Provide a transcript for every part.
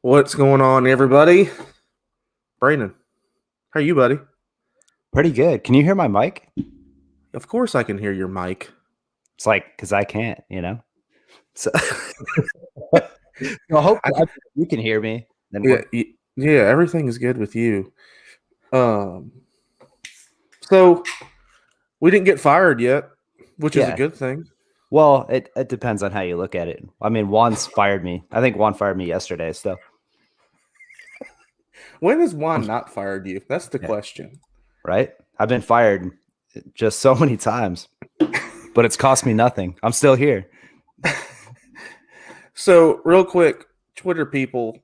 What's going on, everybody? Brandon, how are you, buddy? Pretty good. Can you hear my mic? Of course I can hear your mic. It's like, because I can't, So, I hope you can hear me. Then Yeah, everything is good with you. So we didn't get fired yet, which is a good thing. Well, it depends on how you look at it. I mean, Juan's fired me. I think Juan fired me yesterday. So when has Juan not fired you? That's the question. Right? I've been fired just so many times, but it's cost me nothing. I'm still here. So real quick, Twitter people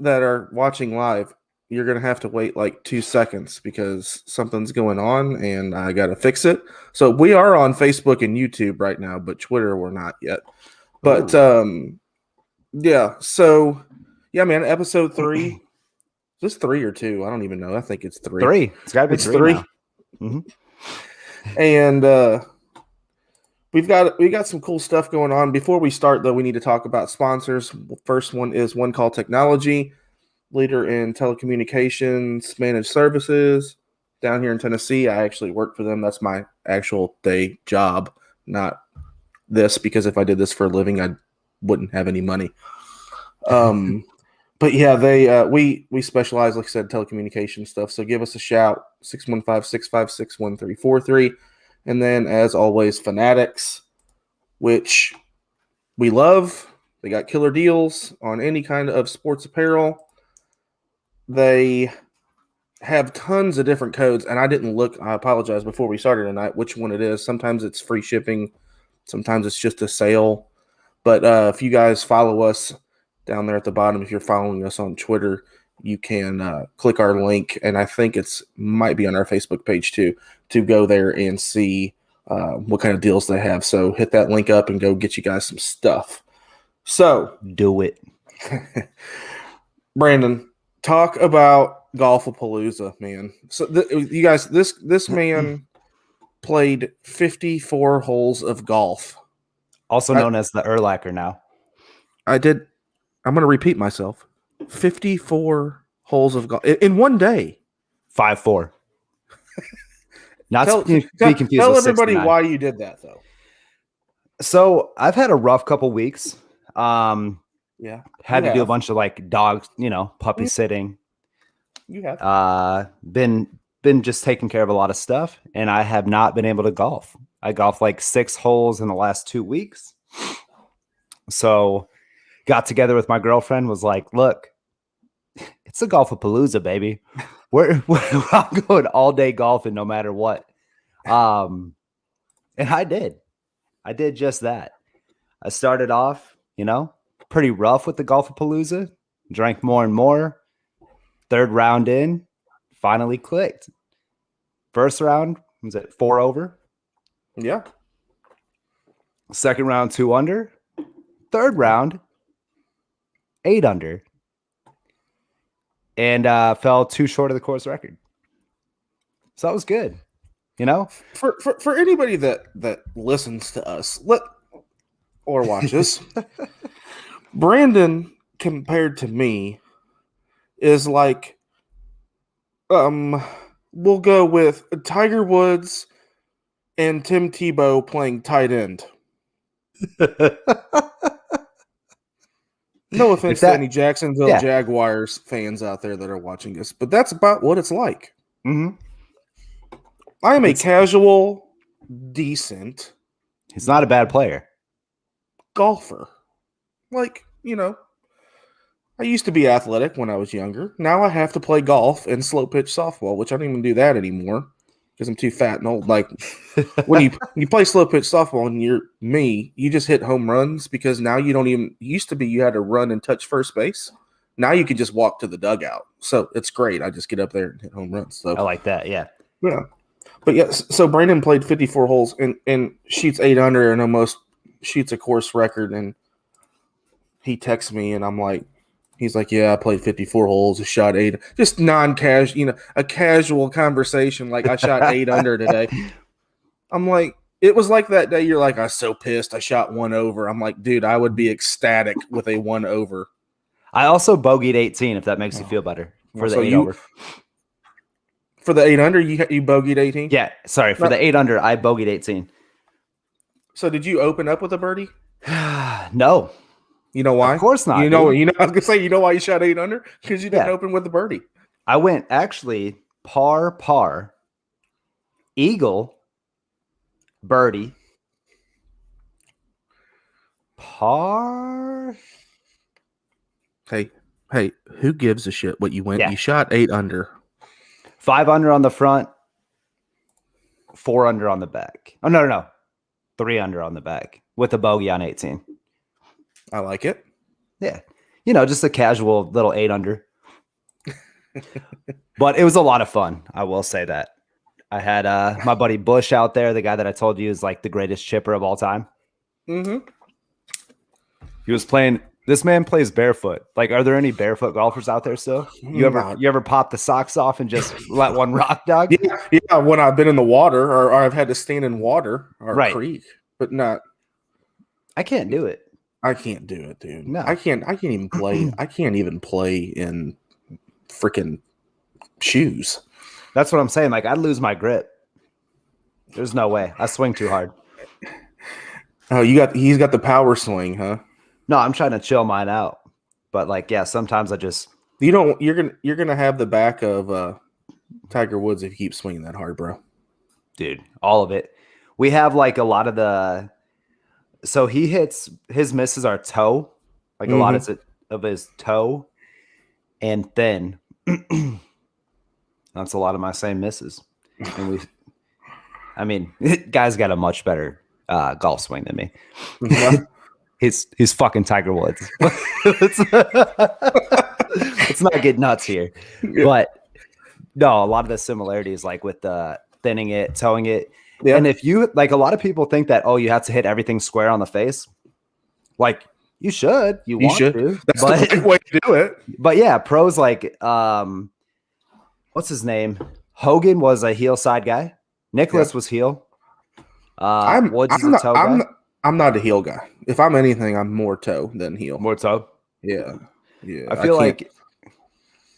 that are watching live, you're going to have to wait like 2 seconds because something's going on and I got to fix it. So we are on Facebook and YouTube right now, but Twitter we're not yet. But yeah. So yeah, man, episode 3. Is this 3 or 2? I don't even know. I think it's 3. 3. It's got to be 3 now. Mm-hmm. And we've got some cool stuff going on. Before we start, though, we need to talk about sponsors. First one is One Call Technology, leader in telecommunications managed services down here in Tennessee. I actually work for them. That's my actual day job, not this, because if I did this for a living, I wouldn't have any money. But yeah, they we specialize, like I said, telecommunication stuff. So give us a shout, 615-656-1343. And then, as always, Fanatics, which we love. They got killer deals on any kind of sports apparel. They have tons of different codes, and I didn't look. I apologize before we started tonight which one it is. Sometimes it's free shipping. Sometimes it's just a sale. But if you guys follow us down there at the bottom, if you're following us on Twitter, you can click our link, and I think it's might be on our Facebook page too, to go there and see what kind of deals they have. So hit that link up and go get you guys some stuff. So do it. Brandon, talk about Golfapaloza, man. So you guys, this man played 54 holes of golf. Also known as the Urlacher now. I'm going to repeat myself. 54 holes of golf in one day. 5-4. Not tell everybody why you did that, though. So I've had a rough couple weeks. Yeah. Had to do a bunch of like dogs, puppy sitting. You have. Been just taking care of a lot of stuff, and I have not been able to golf. I golfed like 6 holes in the last 2 weeks. So got together with my girlfriend, was like, look, it's a Golfapalooza, baby. I'm going all day golfing no matter what. And I did just that. I started off, pretty rough with the Golfapalooza, drank more and more. 3rd round in, finally clicked. First round was at 4 over. Yeah. 2nd round, 2 under. 3rd round, 8 under. And fell 2 short of the course record. So that was good. For anybody that listens to us, or watches, Brandon compared to me is like, we'll go with Tiger Woods and Tim Tebow playing tight end. No offense to any Jacksonville Jaguars fans out there that are watching this, but that's about what it's like. Mm-hmm. I am a casual, decent. He's not a bad player. Golfer. Like, I used to be athletic when I was younger. Now I have to play golf and slow pitch softball, which I don't even do that anymore because I'm too fat and old. Like, when you play slow pitch softball and you just hit home runs because now you don't even – used to be you had to run and touch first base. Now you can just walk to the dugout. So it's great. I just get up there and hit home runs. So I like that, yeah. Yeah. But yes, so Brandon played 54 holes and shoots 8 under and almost shoots a course record. And he texts me and he's like, yeah, I played 54 holes, I shot 8. Just non-casual, a casual conversation. Like, I shot 8 under today. I'm like, it was like that day. You're like, I was so pissed. I shot 1 over. I'm like, dude, I would be ecstatic with a 1 over. I also bogeyed 18, if that makes you feel better, for the 8 over. For the 8 under, you bogeyed 18? Yeah, sorry. For the 8 under, I bogeyed 18. So did you open up with a birdie? No. You know why? Of course not. I was gonna say, you know why you shot 8 under? Because you didn't open with the birdie. I went actually par, eagle, birdie, par. Hey, who gives a shit what you went? Yeah. You shot 8 under. 5 under on the front, 4 under on the back. Oh, no. 3 under on the back with a bogey on 18. I like it. Yeah. Just a casual little 8 under. But it was a lot of fun. I will say that. I had my buddy Bush out there, the guy that I told you is like the greatest chipper of all time. Mm-hmm. He was playing. This man plays barefoot. Like, are there any barefoot golfers out there still? You ever pop the socks off and just let one rock, dog? Yeah. When I've been in the water or I've had to stand in water or a creek, but not. I can't do it. I can't do it, dude. No, I can't even play. I can't even play in freaking shoes. That's what I'm saying. Like, I'd lose my grip. There's no way. I swing too hard. Oh, he's got the power swing, huh? No, I'm trying to chill mine out. But sometimes I just you're gonna have the back of Tiger Woods if you keep swinging that hard, bro. Dude, all of it. We have like a lot of so he hits his misses are toe, like a lot of his toe and thin. That's a lot of my same misses. And guy's got a much better golf swing than me. Yeah. He's fucking Tiger Woods. Let's not get nuts here. Yeah. But no, a lot of the similarities, like with the thinning it, towing it. Yeah. And if you like, a lot of people think that, you have to hit everything square on the face. Like, you should. You want should. To. That's the right way to do it. But yeah, pros like what's his name? Hogan was a heel side guy. Nicholas was heel. Woods is a toe guy. I'm not a heel guy. If I'm anything, I'm more toe than heel. More toe? Yeah. I feel like,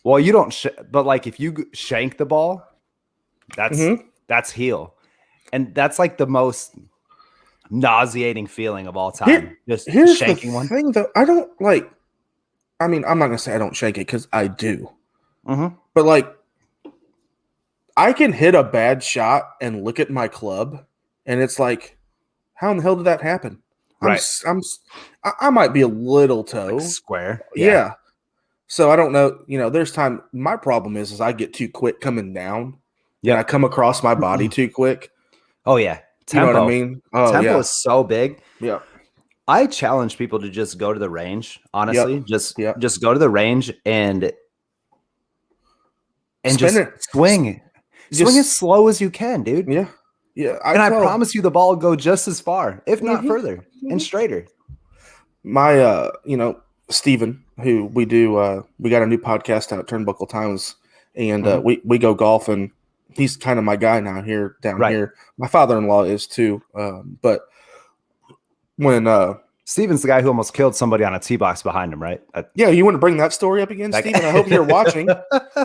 well, you don't, but like if you shank the ball, that's heel. And that's like the most nauseating feeling of all time. Here's shanking the one. Thing though, I don't like, I'm not going to say I don't shank it because I do. But like, I can hit a bad shot and look at my club and it's like, how in the hell did that happen? Right. I might be a little toe. Like square. Yeah. So I don't know. There's time. My problem is I get too quick coming down. Yeah. And I come across my body too quick. Oh, yeah. Tempo. You know what I mean? Oh, Tempo is so big. Yeah. I challenge people to just go to the range, honestly. Just go to the range and just swing. Swing as slow as you can, dude. Yeah. Yeah, I promise you the ball will go just as far, if not further, and straighter. My, Steven, who we got a new podcast out at Turnbuckle Times, and we go golfing. He's kind of my guy now here, down here. My father-in-law is too. But when Steven's the guy who almost killed somebody on a tee box behind him, right? Yeah, you want to bring that story up again, Steven? I hope you're watching.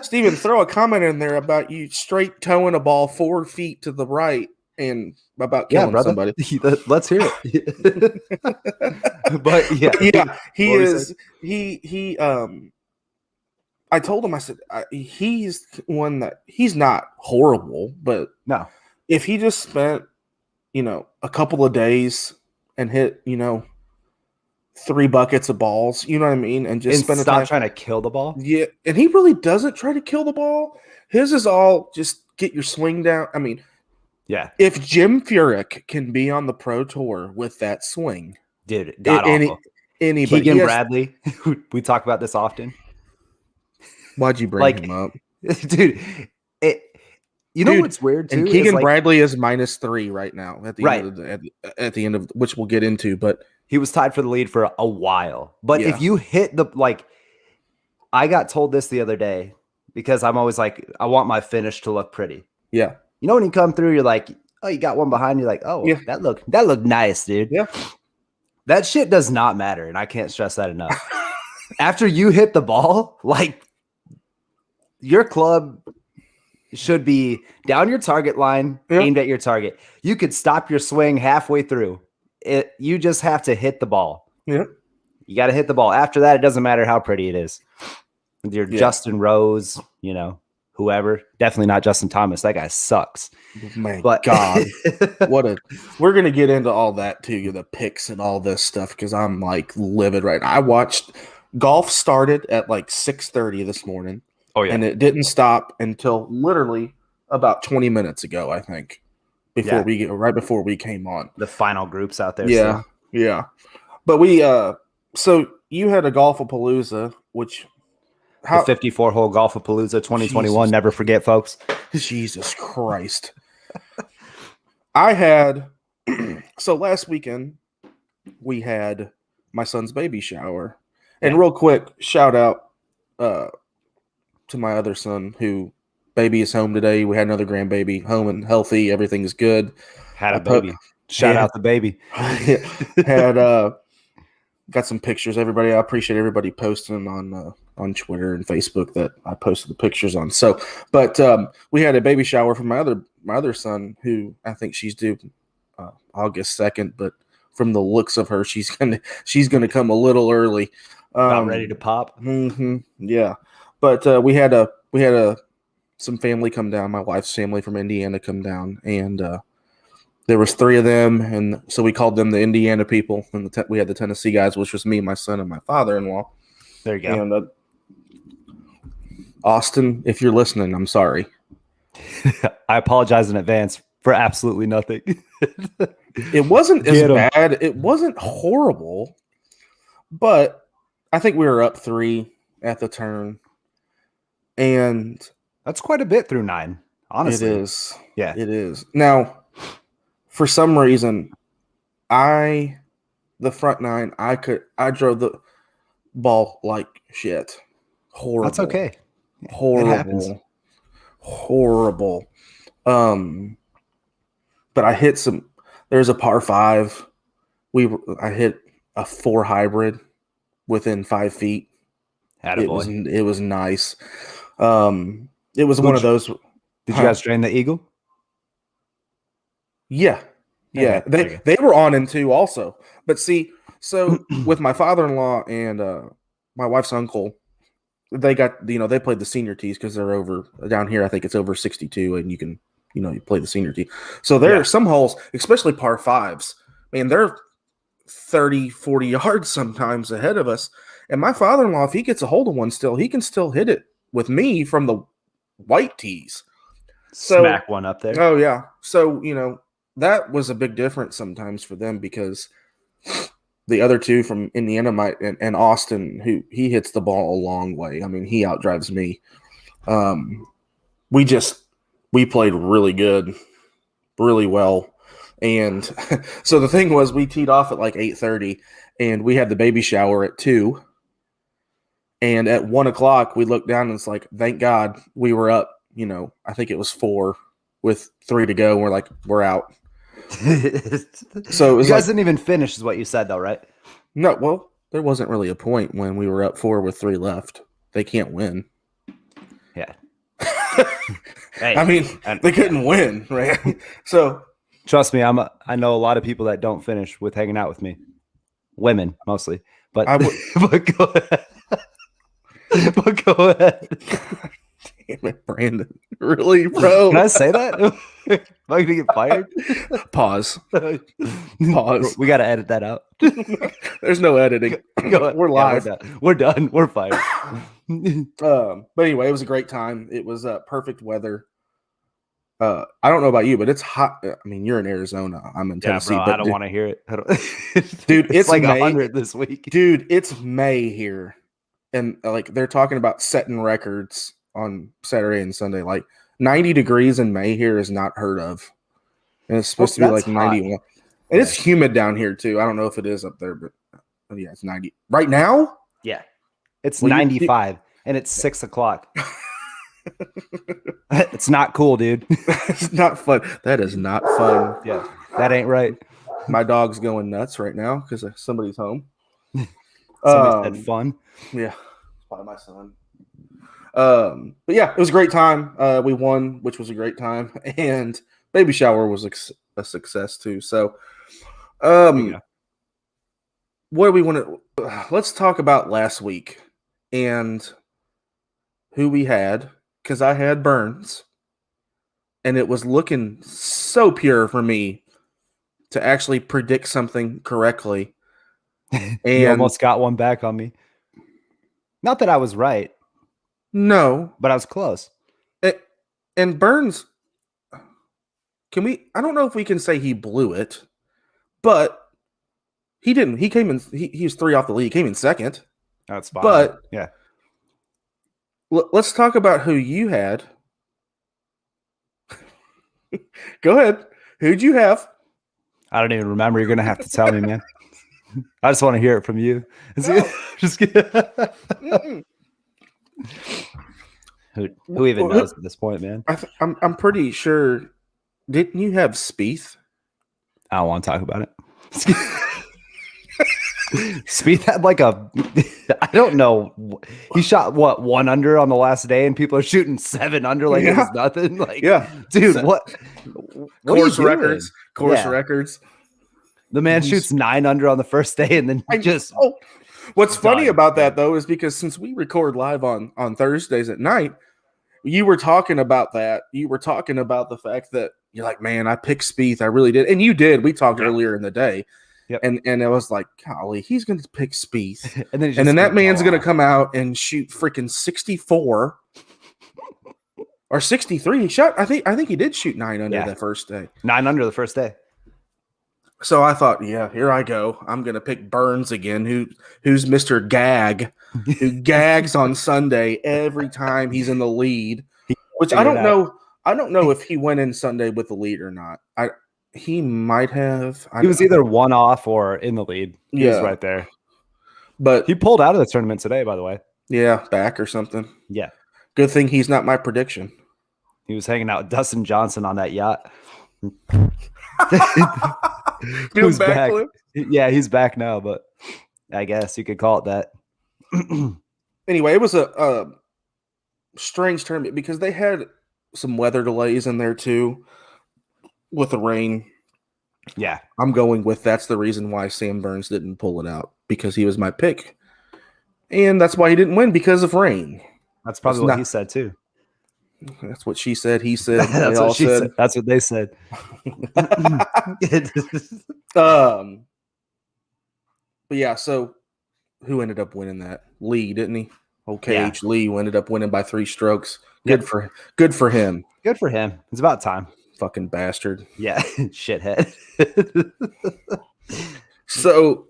Steven, throw a comment in there about you straight towing a ball 4 feet to the right. And about killing somebody. Let's hear it. But he is. He. I told him. I said he's one that he's not horrible, but no. If he just spent, a couple of days and hit, 3 buckets of balls, you know what I mean, and just stop trying to kill the ball. Yeah, and he really doesn't try to kill the ball. His is all just get your swing down. I mean. Yeah. If Jim Furyk can be on the pro tour with that swing, dude, anybody. Keegan Bradley, we talk about this often. Why'd you bring him up, dude? What's weird too? And Keegan Bradley is -3 right now at the end of which we'll get into. But he was tied for the lead for a while. But if you hit I got told this the other day because I'm always like, I want my finish to look pretty. Yeah. When you come through, you're like, oh, you got one behind you. Like, oh, that looked nice, dude. Yeah. That shit does not matter. And I can't stress that enough. After you hit the ball, like your club should be down your target line, Yep. aimed at your target. You could stop your swing halfway through. You just have to hit the ball. Yeah. You got to hit the ball. After that, it doesn't matter how pretty it is. You're Justin Rose, whoever. Definitely not Justin Thomas. That guy sucks. My God. We're going to get into all that too, the picks and all this stuff, because I'm like livid right now. I watched golf started at like 6:30 this morning. Oh, yeah. And it didn't stop until literally about 20 minutes ago, I think, right before we came on. The final groups out there. Yeah. Still. Yeah. But so you had a Golfapalooza, which the 54-hole Golfapalooza 2021. Jesus. Never forget, folks. Jesus Christ. I had so last weekend we had my son's baby shower. And real quick, shout out to my other son, who baby is home today. We had another grandbaby home and healthy. Everything is good. Had a baby. Shout out the baby. Had got some pictures. Everybody, I appreciate everybody posting on Twitter and Facebook that I posted the pictures on. So, but we had a baby shower for my other son, who I think she's due August 2nd. But from the looks of her, she's gonna come a little early. About ready to pop. Yeah, but we had some family come down. My wife's family from Indiana come down, and there was 3 of them, and so we called them the Indiana people. And we had the Tennessee guys, which was me, my son, and my father-in-law. There you go. And Austin, if you're listening, I'm sorry. I apologize in advance for absolutely nothing. It wasn't as bad. It wasn't horrible, but I think we were up 3 at the turn, and that's quite a bit through 9. Honestly, it is. Yeah, it is. Now, for some reason, the front 9, I drove the ball like shit. Horrible. That's okay. Horrible. But I hit there's a par 5. I hit a 4 hybrid within 5 feet. It was nice. It was one of those. Did you guys drain the eagle? Yeah. Okay. They were on in 2 also. But see, so with my father-in-law and my wife's uncle, they got they played the senior tees because they're over down here. I think it's over 62, and you can you play the senior tee. So there are some holes, especially par 5s. Man, they're 30, 40 yards sometimes ahead of us. And my father-in-law, if he gets a hold of one still, he can still hit it with me from the white tees. So, smack one up there. Oh, yeah. So, that was a big difference sometimes for them, because the other 2 from Indiana and Austin, who he hits the ball a long way. I mean, he outdrives me. We played really good, really well. And so the thing was, we teed off at like 8:30, and we had the baby shower at 2. And at 1 o'clock, we looked down, and it's like, thank God we were up. I think it was 4 with 3 to go. And we're like, we're out. So it was you guys didn't even finish, is what you said, though, right? No, well, there wasn't really a point when we were up 4 with 3 left. They can't win. Yeah. Hey, I mean, they couldn't win, right? So trust me, I know a lot of people that don't finish with hanging out with me. Women mostly, but but go ahead. But go ahead. Damn it, Brandon. Really, bro? Can I say that? Am I gonna get fired? Pause. We gotta edit that out. There's no editing. We're live. Yeah, we're done. We're fired. But anyway, it was a great time. It was perfect weather. I don't know about you, but it's hot. I mean, you're in Arizona. I'm in Tennessee. Bro, but I don't want to hear it. Dude, it's like May 100 this week. Dude, it's May here. And like they're talking about setting records on Saturday and Sunday. Like 90 degrees in May here is not heard of. And it's supposed to be like 91. Hot. And it's humid down here too. I don't know if it is up there, but yeah, it's 90. Right now? Yeah. It's 95 and it's 6 o'clock. It's not cool, dude. It's not fun. That is not fun. Yeah, that ain't right. My dog's going nuts right now because somebody's home. Somebody said fun. Yeah, by my son. But yeah, it was a great time. We won, which was a great time, and baby shower was a success too. So, what do we want to? Let's talk about last week and who we had, because I had Burns, and it was looking so pure for me to actually predict something correctly. And you almost got one back on me. Not that I was right. No, but I was close. And Burns, I don't know if we can say he blew it, but he didn't. He came in, he was 3 off the lead. He came in second. That's fine. But yeah. Let's talk about who you had. Go ahead. Who'd you have? I don't even remember. You're going to have to tell me, man. I just want to hear it from you. No. Just kidding. Who even knows at this point, man? I'm pretty sure. Didn't you have Spieth? I don't want to talk about it. Spieth had like I don't know. He shot what, 1 under on the last day, and people are shooting 7 under like it was nothing. Like, dude, what course records? Records. The man shoots 9 under on the first day, and then What's funny about that though is because since we record live on Thursdays at night, you were talking about that. You were talking about the fact that you're like, man, I picked Spieth. I really did, and you did. We talked earlier in the day. Yep. And I was like, golly, he's going to pick Spieth. and then that man's going to come out and shoot freaking 64 or 63. He shot, I think he did shoot 9 under the first day. 9 under the first day. So I thought, yeah, here I go. I'm going to pick Burns again, who's Mr. Gag, who gags on Sunday every time he's in the lead, which I don't know. I don't know if he went in Sunday with the lead or not. He might have. He was either 1 off or in the lead. He was right there. But he pulled out of the tournament today, by the way. Yeah, back or something. Yeah. Good thing he's not my prediction. He was hanging out with Dustin Johnson on that yacht. Who's back? Yeah, he's back now, but I guess you could call it that. Anyway, it was a strange tournament because they had some weather delays in there too. With the rain. Yeah. I'm going with that's the reason why Sam Burns didn't pull it out, because he was my pick. And that's why he didn't win, because of rain. That's probably what he said too. That's what she said. He said. That's what she said. That's what they said. But yeah, so who ended up winning that? Lee, didn't he? Okay, Lee, who ended up winning by 3 strokes. Good for him. Good for him. It's about time. Fucking bastard. Yeah, shithead. So,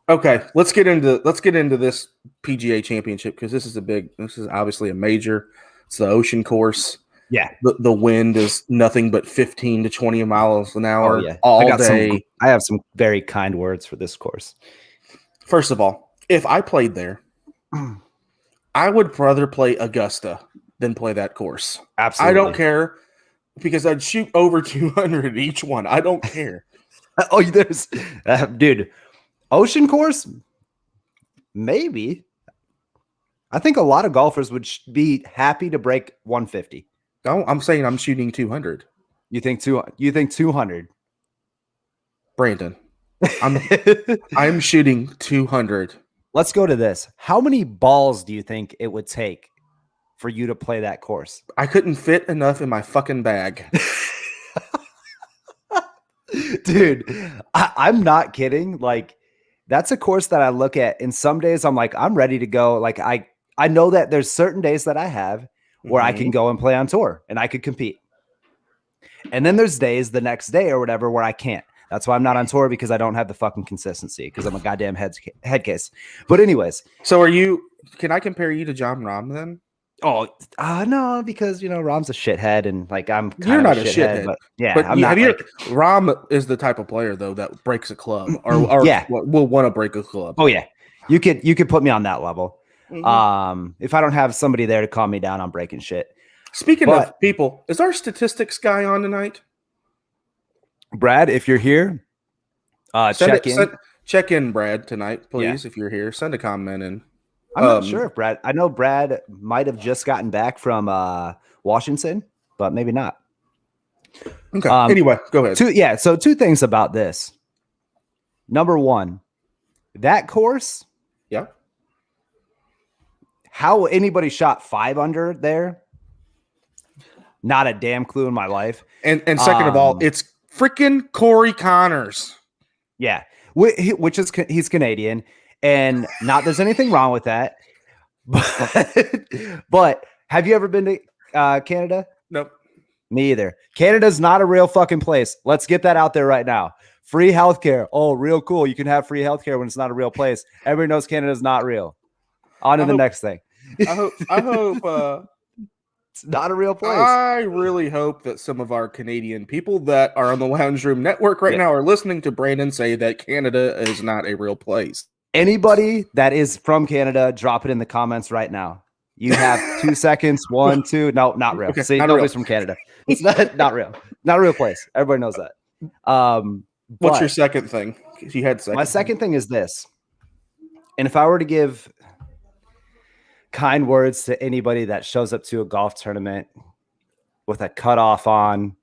okay, let's get into this PGA Championship, because this is obviously a major. It's the ocean course. Yeah. The wind is nothing but 15 to 20 miles an hour all day. I have some very kind words for this course. First of all, if I played there, I would rather play Augusta than play that course. Absolutely. I don't care, because I'd shoot over 200 each one. I don't care. There's dude, ocean course? Maybe. I think a lot of golfers would be happy to break 150. No, I'm saying I'm shooting 200. You think 200? Brandon, I'm shooting 200. Let's go to this. How many balls do you think it would take for you to play that course? I couldn't fit enough in my fucking bag. Dude, I'm not kidding. Like, that's a course that I look at, and some days I'm like, I'm ready to go. Like, I know that there's certain days that I have where I can go and play on tour and I could compete. And then there's days the next day or whatever where I can't. That's why I'm not on tour, because I don't have the fucking consistency, because I'm a goddamn head case. But anyways. So can I compare you to John Rahm then? Oh, no, because, Rahm's a shithead, and like I'm kind You're of not a shithead. But yeah, but I'm not. Rahm is the type of player though that breaks a club or will want to break a club. Oh yeah, you could put me on that level. Mm-hmm. If I don't have somebody there to calm me down, I'm breaking shit. Speaking of people, is our statistics guy on tonight? Brad, if you're here, check in. check in Brad tonight, please. If you're here, send a comment in. I'm not sure if Brad. I know Brad might have just gotten back from Washington, but maybe not. Okay. Anyway, go ahead. So two things about this. Number one, that course. Yeah. How anybody shot 5 under there? Not a damn clue in my life. And second of all, it's freaking Corey Connors. Yeah, which is he's Canadian, and not there's anything wrong with that. But have you ever been to Canada? Nope. Me either. Canada's not a real fucking place. Let's get that out there right now. Free healthcare. Oh, real cool. You can have free healthcare when it's not a real place. Everybody knows Canada's not real. On to the next thing. I hope it's not a real place. I really hope that some of our Canadian people that are on the Lounge Room Network right now are listening to Brandon say that Canada is not a real place. Anybody that is from Canada, drop it in the comments right now. You have 2 seconds. 1, 2. No, not real. Okay, See, nobody's from Canada. It's not real. Not a real place. Everybody knows that. What's your second thing? You had second. My second thing is this. And if I were to give kind words to anybody that shows up to a golf tournament with a cutoff on,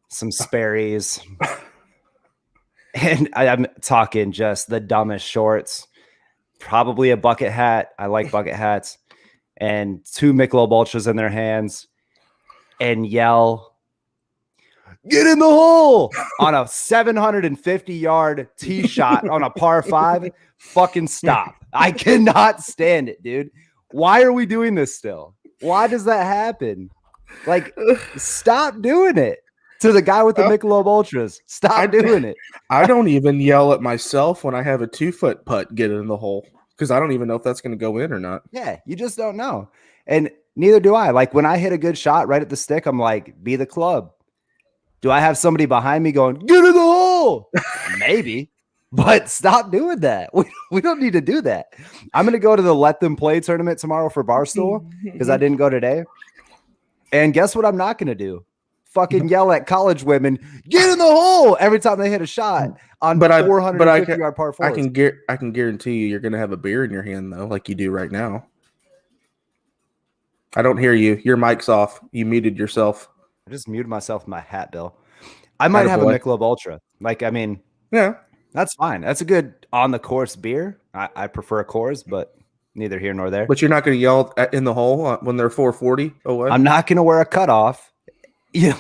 some Sperry's, and I'm talking just the dumbest shorts, probably a bucket hat. I like bucket hats, and 2 Michelob Ultras in their hands, and yell, "Get in the hole!" on a 750-yard tee shot on a par 5. Fucking stop. I cannot stand it, dude. Why are we doing this still? Why does that happen? Like, stop doing it. To the guy with the Michelob Ultras, stop doing it. I don't even yell at myself when I have a 2-foot putt get in the hole because I don't even know if that's going to go in or not. Yeah, you just don't know. And neither do I. Like, when I hit a good shot right at the stick, I'm like, be the club. Do I have somebody behind me going, get in the hole? Maybe. But stop doing that. We don't need to do that. I'm going to go to the Let Them Play tournament tomorrow for Barstool because I didn't go today. And guess what I'm not going to do? Fucking yell at college women, get in the hole every time they hit a shot on 450-yard par 4s. I can guarantee you you're going to have a beer in your hand, though, like you do right now. I don't hear you. Your mic's off. You muted yourself. I just muted myself in my hat, Bill. I might have a Michelob Ultra. Like, I mean, yeah. That's fine. That's a good on-the-course beer. I prefer a Coors, but neither here nor there. But you're not going to yell in the hole when they're 440 away? I'm not going to wear a cutoff,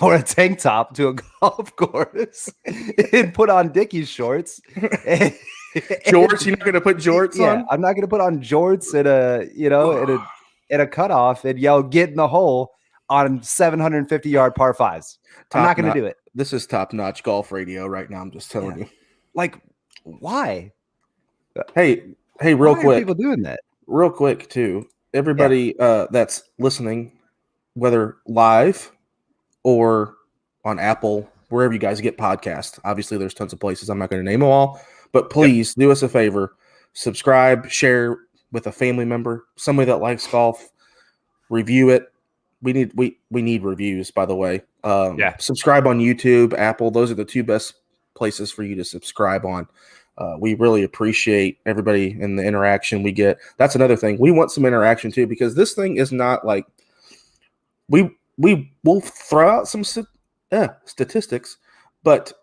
or a tank top to a golf course and put on Dickies shorts. Jorts? You're not going to put jorts on? I'm not going to put on jorts at a cutoff and yell, get in the hole on 750-yard par 5s. I'm not going to do it. This is top-notch golf radio right now. I'm just telling you. Like, why? Hey, real quick. Why are people doing that? Real quick, too. Everybody that's listening, whether live or on Apple, wherever you guys get podcasts. Obviously, there's tons of places. I'm not going to name them all. But please do us a favor. Subscribe, share with a family member, somebody that likes golf. Review it. We need reviews, by the way. Subscribe on YouTube, Apple. Those are the 2 best places for you to subscribe on. We really appreciate everybody and the interaction we get. That's another thing. We want some interaction too, because this thing is not like we will throw out some statistics, but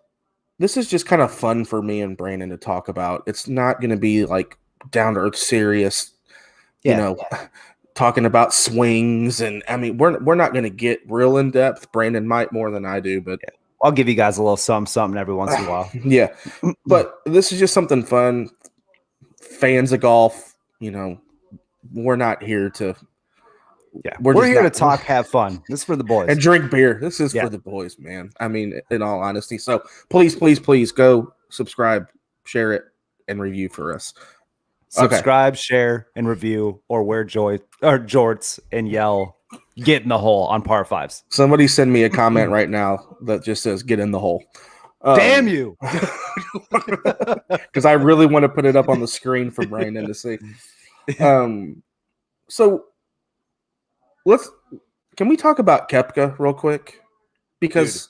this is just kind of fun for me and Brandon to talk about. It's not going to be like down to earth serious, talking about swings. And I mean, we're not going to get real in depth. Brandon might more than I do, but I'll give you guys a little something every once in a while. Yeah. But this is just something fun. Fans of golf, we're not here to. Yeah, we're here to talk, have fun. This is for the boys. And drink beer. This is for the boys, man. I mean, in all honesty. So please go subscribe, share it, and review for us. Subscribe, share, and review, or wear jorts and yell, get in the hole on par 5s. Somebody send me a comment right now that just says, get in the hole. Damn you. Because I really want to put it up on the screen for Brandon to see. So can we talk about Koepka real quick? Because,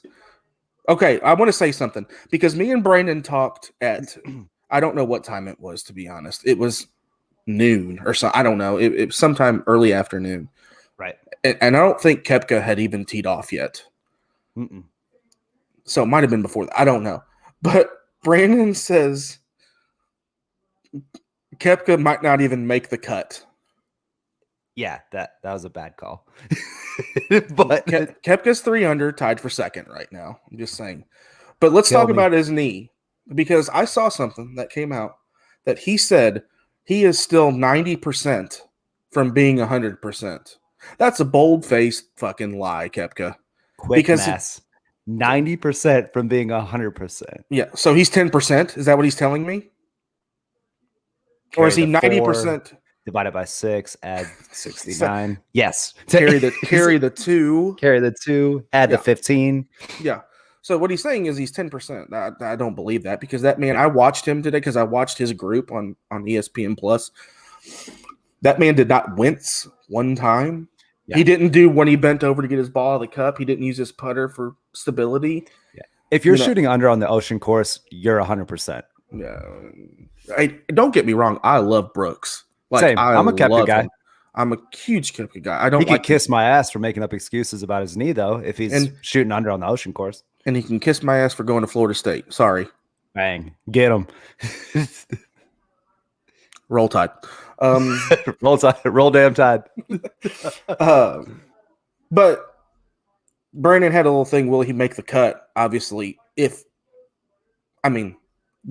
I want to say something. Because me and Brandon talked at I don't know what time it was, to be honest. It was noon or so. I don't know. It was sometime early afternoon. Right. And I don't think Koepka had even teed off yet. Mm-mm. So it might have been before that. I don't know. But Brandon says Koepka might not even make the cut. Yeah, that was a bad call. But Koepka's 3 under, tied for second right now. I'm just saying. But let's talk about his knee, because I saw something that came out that he said he is still 90% from being 100%. That's a bold-faced fucking lie, Koepka. Quick mass. 90% from being 100%. Yeah, so he's 10%. Is that what he's telling me? Or is he 90%? Divided by 6, add 69. Yes. Carry the 2. Carry the 2, add the 15. Yeah. So what he's saying is he's 10%. I don't believe that, because that man, I watched him today because I watched his group on ESPN Plus. That man did not wince one time. Yeah. He didn't do when he bent over to get his ball out of the cup. He didn't use his putter for stability. Yeah. If you're shooting under on the ocean course, you're 100%. Yeah. Don't get me wrong. I love Brooks. Same. I'm a Koepka guy. I'm a huge Koepka guy. He could kiss my ass for making up excuses about his knee, though, if he's shooting under on the ocean course. And he can kiss my ass for going to Florida State. Sorry. Bang. Get him. Roll Tide. Roll damn Tide. But Brandon had a little thing. Will he make the cut? Obviously, we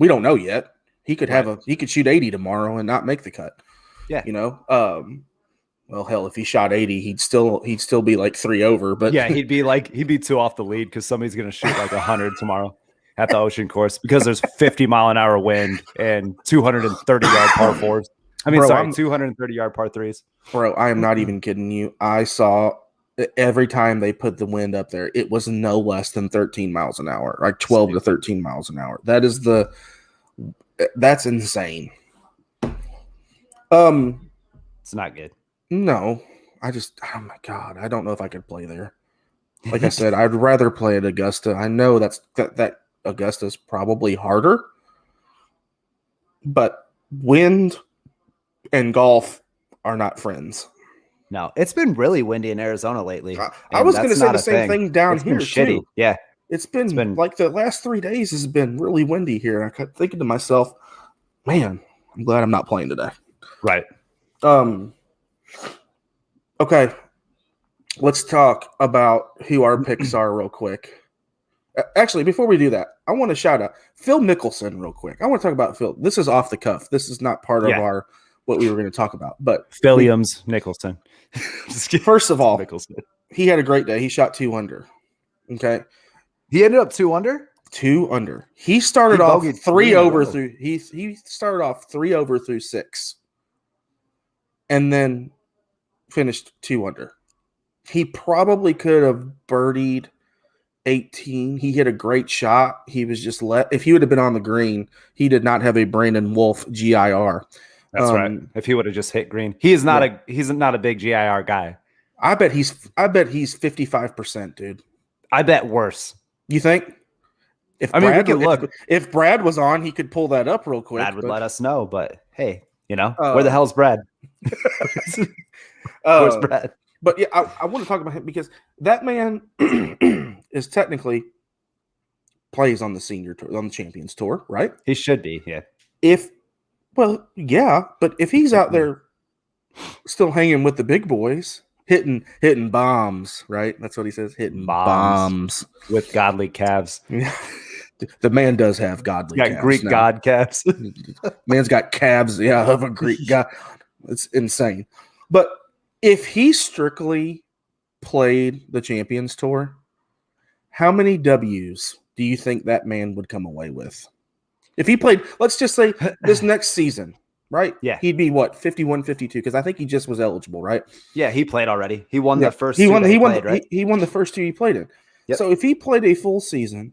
don't know yet. He could he could shoot 80 tomorrow and not make the cut. Yeah. Well, hell, if he shot 80, he'd still be like 3 over. But yeah, he'd be 2 off the lead because somebody's gonna shoot like 100 tomorrow at the ocean course because there's 50-mile-an-hour wind and 230-yard par 4s. 230-yard par 3s. Bro, I am not even kidding you. I saw every time they put the wind up there, it was no less than 13 miles an hour, like 12 to 13 miles an hour. That's insane. It's not good. No, oh my God, I don't know if I could play there. Like I said, I'd rather play at Augusta. I know that Augusta's probably harder, but wind and golf are not friends. No, it's been really windy in Arizona lately. I was going to say the same thing down here shitty. Too. Yeah, it's been like the last 3 days has been really windy here. And I kept thinking to myself, man, I'm glad I'm not playing today. Right. Okay, let's talk about who our picks are real quick. Actually, before we do that, I want to shout out Phil Mickelson real quick. I want to talk about Phil. This is off the cuff. This is not part of what we were going to talk about. But Nicholson. First of all, he had a great day. He shot 2 under. Okay, he ended up 2 under. 2 under. He started off 3 over through. He started off 3 over through 6, and then finished 2 under. He probably could have birdied 18. He hit a great shot. He was just if he would have been on the green, he did not have a Brandon Wolfe GIR. That's right. If he would have just hit green, he's not a big GIR guy. I bet he's 55%, dude. I bet worse. You think? If Brad was on, he could pull that up real quick. Brad would let us know, but hey, where the hell's Brad? Where's Brad? But yeah, I want to talk about him because that man is technically plays on the senior tour, on the Champions Tour, right? He should be, yeah. But if he's out there still hanging with the big boys, hitting bombs, right? That's what he says, hitting bombs with godly calves. The man does have godly calves. Greek god calves. Man's got calves, of a Greek god. It's insane. But if he strictly played the Champions Tour, how many W's do you think that man would come away with? If he played, let's just say this next season, right? Yeah. He'd be what, 51, 52? Because I think he just was eligible, right? Yeah, he played already. He won the first he won the first 2 he played in. Yep. So if he played a full season,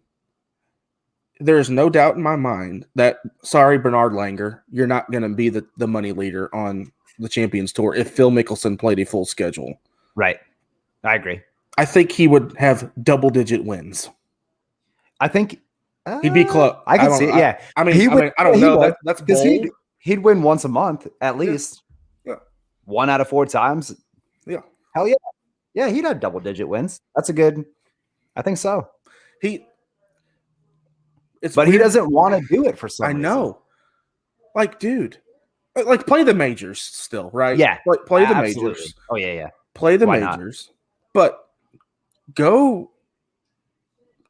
there's no doubt in my mind that, sorry, Bernard Langer, you're not going to be the money leader on the Champions Tour if Phil Mickelson played a full schedule. Right. I agree. I think he would have double-digit wins. I think He'd be close. I can see it. Yeah, I mean, I don't know. That's because bold. he'd win once a month at least. Yeah. 1 out of 4 times. Yeah. Hell yeah. Yeah, he'd have double-digit wins. That's a good. I think so. But he doesn't want to do it for some reason. I know. Like, dude, like play the majors still, right? Yeah. Play the Absolutely. majors. Oh yeah. Play the Why not? majors. But go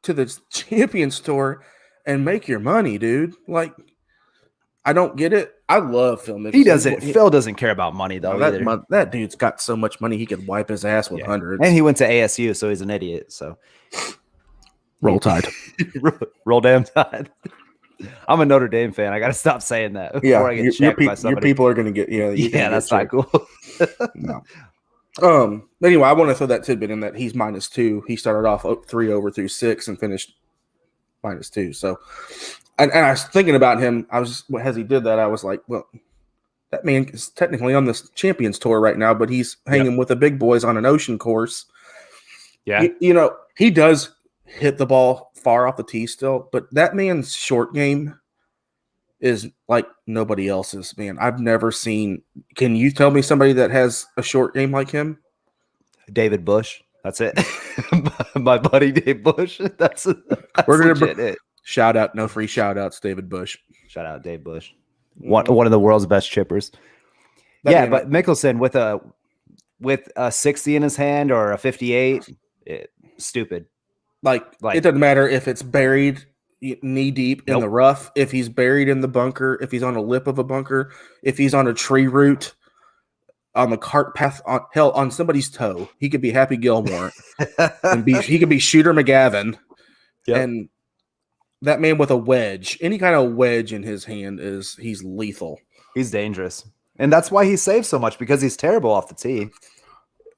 to the Champions Tour and make your money, dude. Like, I don't get it. I love Phil Mickelson. He doesn't. Phil doesn't care about money though. That dude's got so much money he could wipe his ass with hundreds. And he went to ASU, so he's an idiot. So roll Tide, roll damn Tide. I'm a Notre Dame fan. I got to stop saying that before I get checked by somebody. Your people are going to get that's not cool. No. Anyway, I want to throw that tidbit in that he's -2. He started off 3 over through 6 and finished -2. So, and I was thinking about him. As he did that, I was like, well, that man is technically on this Champions Tour right now, but he's hanging with the big boys on an ocean course. Yeah, he does hit the ball far off the tee still, but that man's short game is like nobody else's, man. I've never seen. Can you tell me somebody that has a short game like him? David Bush. That's it. My buddy Dave Bush. We're gonna it. Shout out, no free shout outs, David Bush. Shout out Dave Bush. One of the world's best chippers. But Mickelson with a 60 in his hand or a 58, stupid. Like it doesn't matter if it's buried knee deep in the rough, if he's buried in the bunker, if he's on a lip of a bunker, if he's on a tree root, on the cart path, on somebody's toe. He could be Happy Gilmore, and he could be Shooter McGavin, and that man with a wedge, any kind of wedge in his hand he's lethal. He's dangerous, and that's why he saves so much because he's terrible off the tee.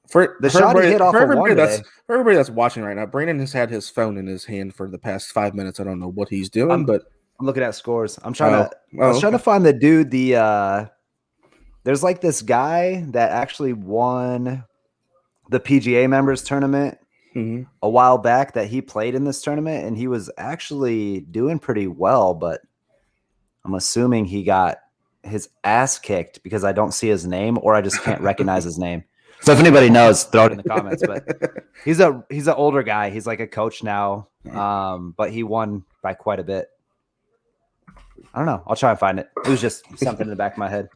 For everybody that's watching right now, Brandon has had his phone in his hand for the past 5 minutes. I don't know what he's doing, but I'm looking at scores. I'm trying trying to find the dude. There's like this guy that actually won the PGA members tournament a while back that he played in this tournament, and he was actually doing pretty well, but I'm assuming he got his ass kicked because I don't see his name or I just can't recognize his name. So if anybody knows, throw it in the comments. But he's an older guy. He's like a coach now, but he won by quite a bit. I don't know. I'll try and find it. It was just something in the back of my head.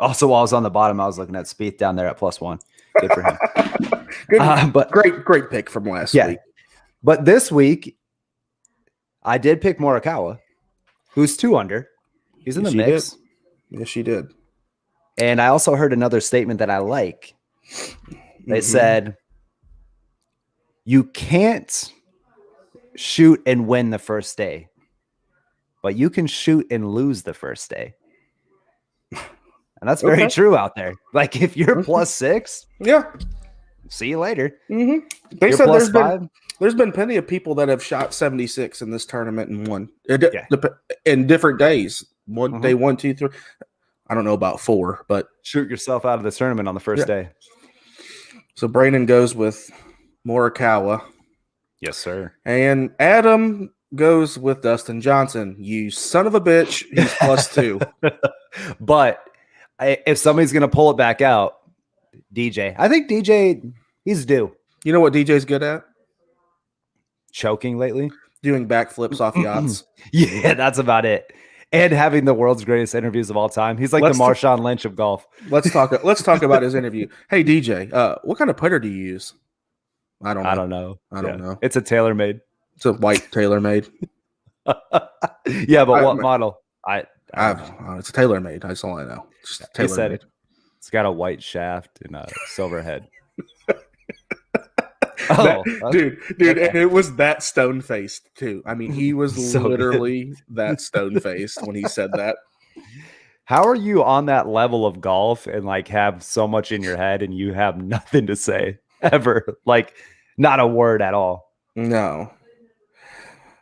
Also, while I was on the bottom, I was looking at Spieth down there at +1. Good for him. But great pick from last week. But this week, I did pick Morikawa, who's 2 under. He's in the mix. Yes, she did. And I also heard another statement that I like. They said, you can't shoot and win the first day, but you can shoot and lose the first day. And that's very true out there. Like if you're +6, see you later. They said there's been plenty of people that have shot 76 in this tournament and won in different days. Day 1, 2, 3. I don't know about 4, but shoot yourself out of the tournament on the first day. So Brandon goes with Morikawa. Yes, sir. And Adam goes with Dustin Johnson. You son of a bitch. He's +2. But if somebody's going to pull it back out, DJ. I think DJ, he's due. You know what DJ's good at? Choking lately. Doing backflips off yachts. Yeah, that's about it. And having the world's greatest interviews of all time. He's like the Marshawn Lynch of golf. Let's talk about his interview. Hey DJ, what kind of putter do you use? I don't know. I don't know. It's a TaylorMade. It's a white TaylorMade. Yeah, but what model? It's a TaylorMade. That's all I know. He said it's got a white shaft and a silver head. Dude, and it was that stone faced too. I mean, he was literally that stone faced when he said that. How are you on that level of golf and like have so much in your head and you have nothing to say ever? Like not a word at all. No.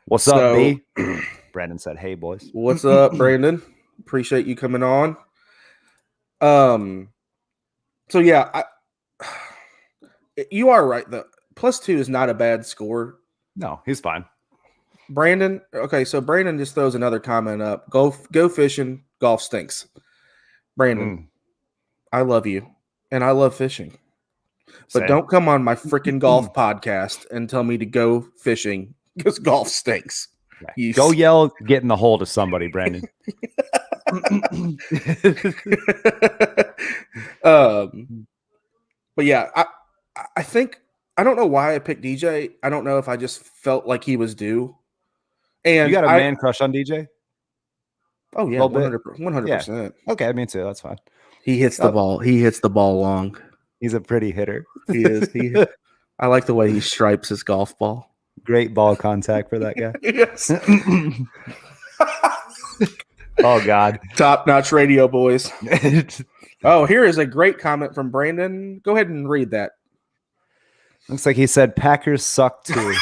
What's up, B? Brandon said, "Hey, boys." What's up, Brandon? Appreciate you coming on. So yeah, you are right though. +2 is not a bad score. No, he's fine. Brandon. Okay, so Brandon just throws another comment up. Go fishing. Golf stinks. Brandon, I love you, and I love fishing. But Same. don't come on my freaking golf podcast and tell me to go fishing because golf stinks. Go yell, get in the hole to somebody, Brandon. But yeah, I think I don't know why I picked DJ. I don't know if I just felt like he was due. And you got a man crush on DJ? Oh yeah, 100%. Okay, me too. That's fine. He hits the ball. He hits the ball long. He's a pretty hitter. He is. I like the way he stripes his golf ball. Great ball contact for that guy. Yes. Oh God. Top-notch radio, boys. Oh, here is a great comment from Brandon. Go ahead and read that. Looks like he said Packers suck too.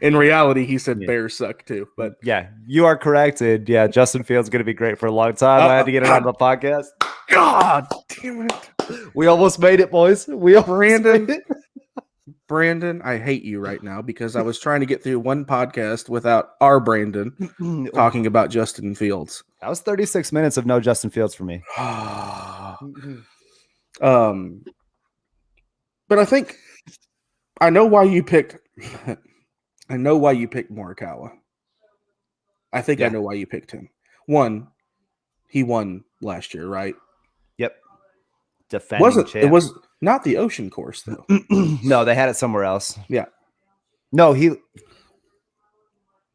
In reality, he said Bears suck too. But yeah, you are correct. And yeah, Justin Fields going to be great for a long time. I had to get it on the podcast. God damn it. We almost made it, boys. Brandon, I hate you right now because I was trying to get through one podcast without our Brandon talking about Justin Fields. That was 36 minutes of no Justin Fields for me. But I think I know why you picked Morikawa. I think I know why you picked him. One, he won last year, right? Yep. Defending champ. It was not the Ocean Course though. No, they had it somewhere else. Yeah. No,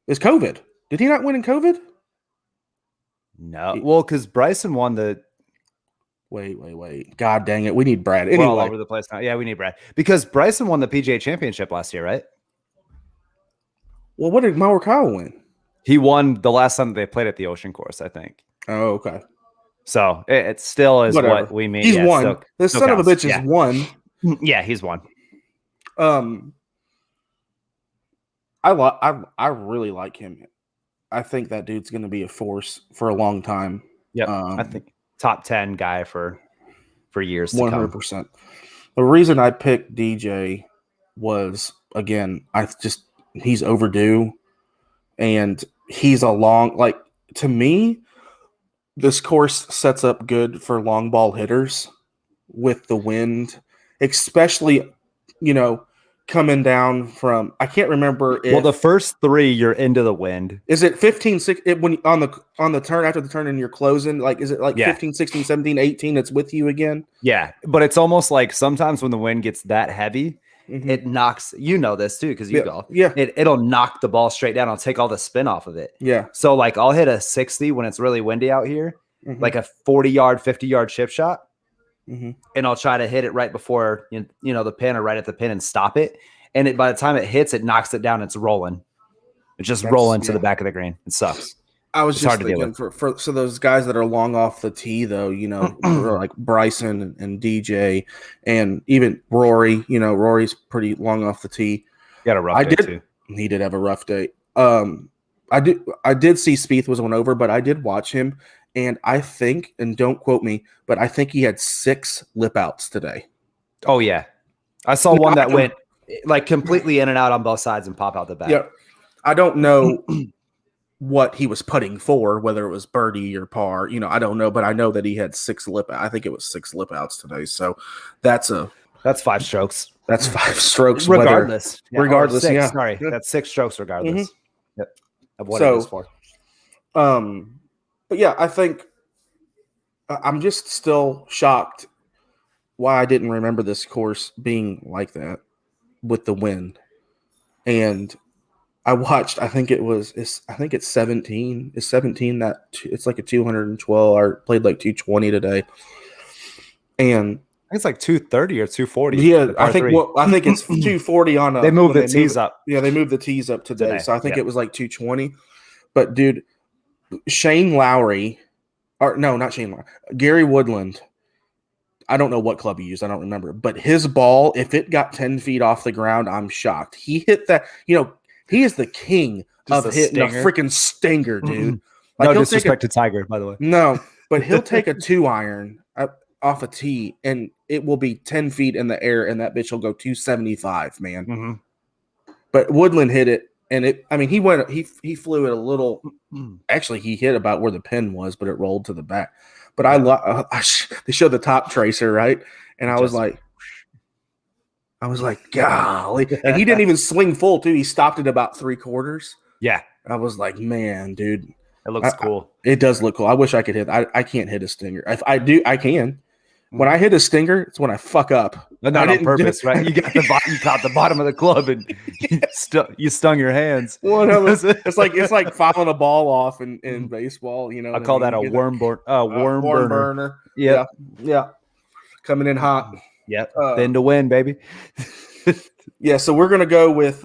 it's COVID. Did he not win in COVID? No. Well, because Bryson won the. Wait. God dang it. We need Brad. Anyway. We're all over the place now. Yeah, we need Brad. Because Bryson won the PGA Championship last year, right? Well, what did Morikawa win? He won the last time they played at the Ocean Course, I think. Oh, okay. So it still is what we mean. He's won. The son of a bitch is won. Yeah, he's won. I really like him. I think that dude's going to be a force for a long time. Yeah, I think top 10 guy for years to 100%. come. The reason I picked DJ was, again, he's overdue, and he's to me, this course sets up good for long ball hitters with the wind, especially, coming down from, I can't remember. Well, the first three, you're into the wind. Is it 15, 16, when on the turn, after the turn and you're closing, is it 15, 16, 17, 18, it's with you again? Yeah. But it's almost like sometimes when the wind gets that heavy, it knocks, this too, because you golf. Yeah. It'll knock the ball straight down. I'll take all the spin off of it. Yeah. So I'll hit a 60 when it's really windy out here, like a 40-yard, 50-yard chip shot. And I'll try to hit it right before, the pin or right at the pin and stop it. And by the time it hits, it knocks it down. It's rolling. It's just rolling to the back of the green. It sucks. I was just thinking so those guys that are long off the tee, though, like Bryson and DJ and even Rory, Rory's pretty long off the tee. He had a rough day too. He did have a rough day. I did see Spieth was one over, but I did watch him, and I think, and don't quote me, but I think he had 6 lip outs today. Oh yeah, I saw one that went completely in and out on both sides and pop out the back. Yeah, I don't know what he was putting for, whether it was birdie or par, I don't know, but I know that he had 6 lip. I think it was 6 lip outs today. So that's 5 strokes. That's 5 strokes, regardless. Regardless, 6, yeah. Sorry, that's 6 strokes regardless. Yep. Of what it is for. But yeah, I think I'm just still shocked why I didn't remember this course being like that with the wind. And I watched, I think it's 17. It's 17 that it's like a 212. I played 220 today. And I think it's 230 or 240. Yeah, I think it's 240 on a. They moved the tees up. Yeah, they moved the tees up today. So I think it was 220. But dude, Shane Lowry, or no, not Shane Lowry, Gary Woodland. I don't know what club he used. I don't remember. But his ball, if it got 10 feet off the ground, I'm shocked. He hit that. He is the king of hitting a freaking stinger, dude. No disrespect to Tiger, by the way. No, but he'll take a 2-iron off a tee, and it will be 10 feet in the air, and that bitch will go 275, man. But Woodland hit it he flew it a little. Actually, he hit about where the pin was, but it rolled to the back. But they showed the top tracer, right? And I was like, golly. And he didn't even swing full, too. He stopped at about 3/4. Yeah. I was like, man, dude. It looks cool. It does look cool. I wish I could hit. I can't hit a stinger. If I do, I can. When I hit a stinger, it's when I fuck up. But not on purpose, right? You caught the bottom of the club and you stung your hands. It's like fouling a ball off in baseball. You know, I call that a worm burner. Yeah. Coming in hot. Yep. Then to win, baby. Yeah. So we're gonna go with.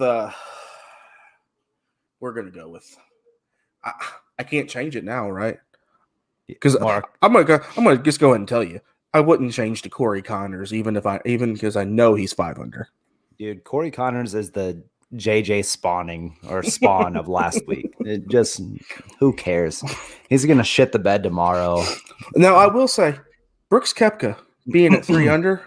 I can't change it now, right? Because I'm gonna just go ahead and tell you, I wouldn't change to Corey Connors even because I know he's 5 under. Dude, Corey Connors is the JJ spawn of last week. It just, who cares? He's gonna shit the bed tomorrow. Now I will say, Brooks Koepka being at 3 under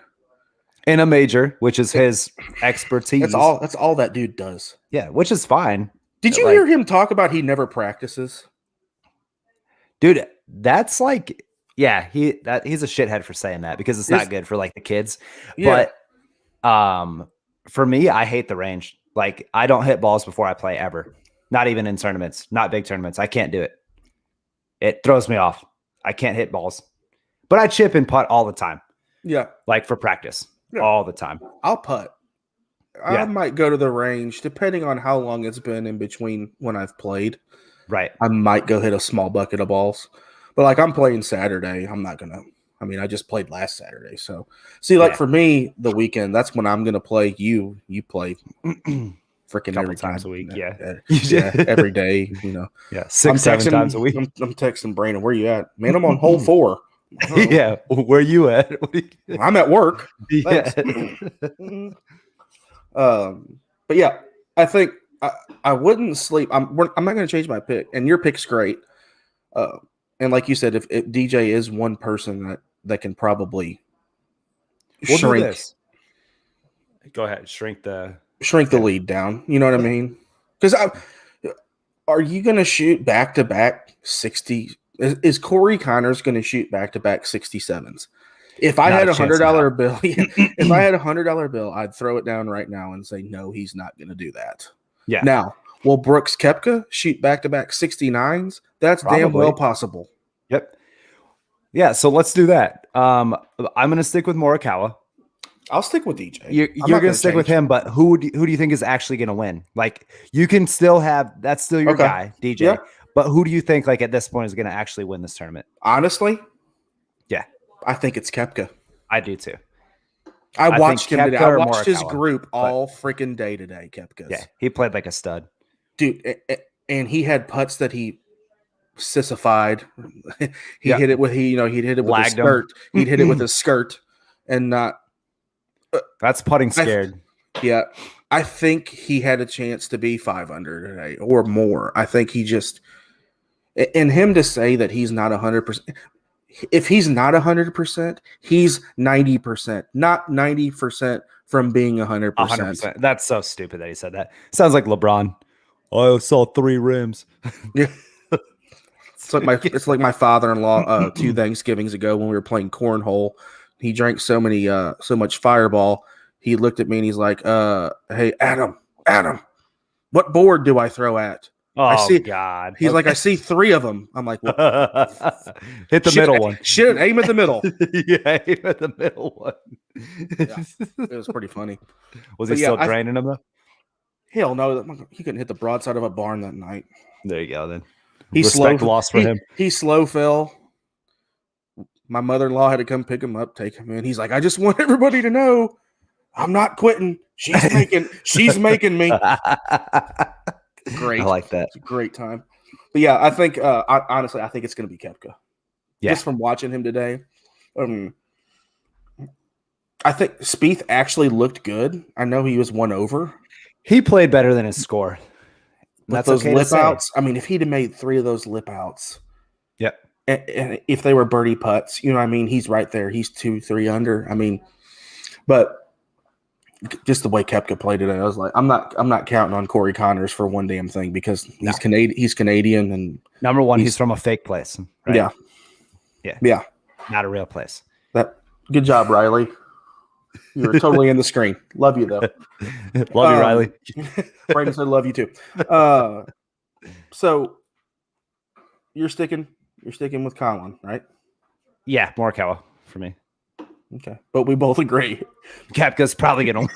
in a major, which is his expertise. That's all that dude does. Yeah, which is fine. Did you hear him talk about he never practices? Dude, that's like, yeah, he's a shithead for saying that because it's not good for like the kids. Yeah. But for me, I hate the range. Like, I don't hit balls before I play ever. Not even in tournaments, not big tournaments. I can't do it. It throws me off. I can't hit balls. But I chip and putt all the time. Yeah. Like for practice. Yeah. All the time. I'll putt. I might go to the range depending on how long it's been in between when I've played. Right. I might go hit a small bucket of balls. But like I'm playing Saturday, I'm not going to. I mean, I just played last Saturday. So, see, like for me, the weekend, that's when I'm going to play. You play freaking every times a week. Yeah. Every day, you know. Yeah. 6-7 times a week. I'm texting Brandon, where you at? Man, I'm on hole 4. Yeah. Where you at? I'm at work. Yeah. But yeah, I think I wouldn't sleep. I'm not going to change my pick, and your pick's great. And like you said, if DJ is one person that can probably shrink. Go ahead, shrink the lead down. You know what I mean? Because are you going to shoot back-to-back 60? Is Corey Connors going to shoot back-to-back 67s? If I had $100 bill, if I had $100 bill, I'd throw it down right now and say, no, he's not going to do that. Yeah. Now, will Brooks Koepka shoot back-to-back 69s? That's probably damn well possible. Yep. Yeah, so let's do that. I'm going to stick with Morikawa. I'll stick with DJ. You're going to stick with him, but who do you think is actually going to win? Like, you can still that's still your guy, DJ. Yeah. But who do you think, like, at this point is going to actually win this tournament? Honestly? Yeah. I think it's Koepka. I do too. I watched him today. I watched his group all freaking day today, Koepka's. Yeah, he played like a stud. Dude, and he had putts that he sissified. He hit it with he'd hit it with his skirt. He'd hit it with his skirt and not that's putting scared. Yeah. I think he had a chance to be 5 under today or more. I think he just and him to say that he's not 100%. If he's not 100%, he's 90%, not 90% from being 100%. 100%. That's so stupid that he said that. Sounds like LeBron. I saw 3 rims. Yeah. It's like my father-in-law 2 Thanksgivings ago when we were playing cornhole. He drank so much Fireball. He looked at me and he's like, hey, Adam, what board do I throw at? Oh, God. He's like, I see 3 of them. I'm like, well, hit the middle one. Shit, aim at the middle. Yeah, aim at the middle one. Yeah, it was pretty funny. Was he still draining him, though? Hell no. He couldn't hit the broadside of a barn that night. There you go, then. Respect lost for him. He slow fell. My mother-in-law had to come pick him up, take him in. He's like, I just want everybody to know I'm not quitting. She's making me. Great. I like that. It's a great time. But yeah, I think honestly, I think it's going to be Koepka. Yeah. Just from watching him today. I think Spieth actually looked good. I know he was 1 over. He played better than his score. That's those lip outs. I mean, if he'd have made 3 of those lip outs. Yep. And if they were birdie putts, you know what I mean? He's right there. He's 2-3 under. I mean, but just the way Koepka played today, I was like, I'm not counting on Corey Connors for one damn thing because he's Canadian. He's Canadian, and number one, he's from a fake place. Right? Yeah, not a real place. Good job, Riley. You were totally in the screen. Love you though. Love you, Riley. Brandon said, "Love you too." So you're sticking with Colin, right? Yeah, Morikawa for me. Okay, but we both agree Koepka's probably gonna win.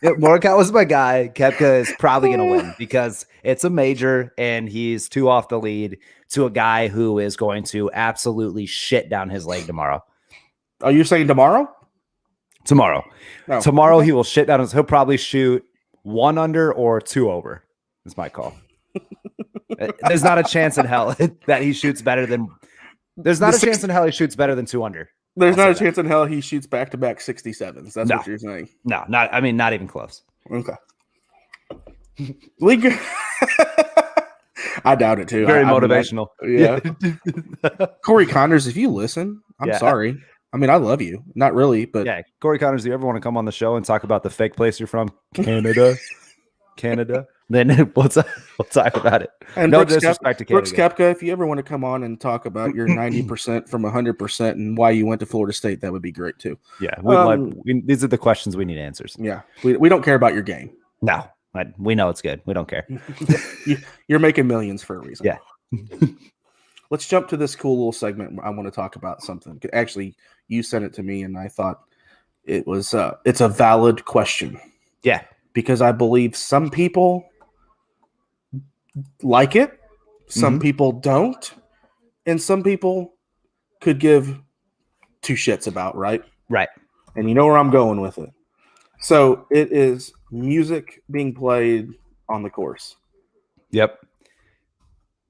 Morikawa's my guy. Koepka is probably gonna win because it's a major and he's 2 off the lead to a guy who is going to absolutely shit down his leg tomorrow. Are you saying tomorrow? Tomorrow. No. Tomorrow he will shit down his. He'll probably shoot 1 under or 2 over. That's my call. There's not a chance in hell that he shoots better than. There's not a chance in hell he shoots better than 2 under. There's not a chance in hell he shoots back-to-back 67s. That's what you're saying. No, not even close. Okay. I doubt it too. Very motivational. Yeah. Corey Connors, if you listen, I'm sorry. I mean, I love you. Not really, but yeah. Corey Connors, do you ever want to come on the show and talk about the fake place you're from? Canada. Then we'll talk about it. And no disrespect to Canada. Brooks Koepka, if you ever want to come on and talk about your 90% from 100% and why you went to Florida State, that would be great too. Yeah, these are the questions we need answers. Yeah, we don't care about your game. No, we know it's good. We don't care. You're making millions for a reason. Yeah. Let's jump to this cool little segment. I want to talk about something. Actually, you sent it to me, and I thought it's a valid question. Yeah, because I believe some people like it, some people don't, and some people could give 2 shits about, right? Right. And you know where I'm going with it. So it is music being played on the course. Yep.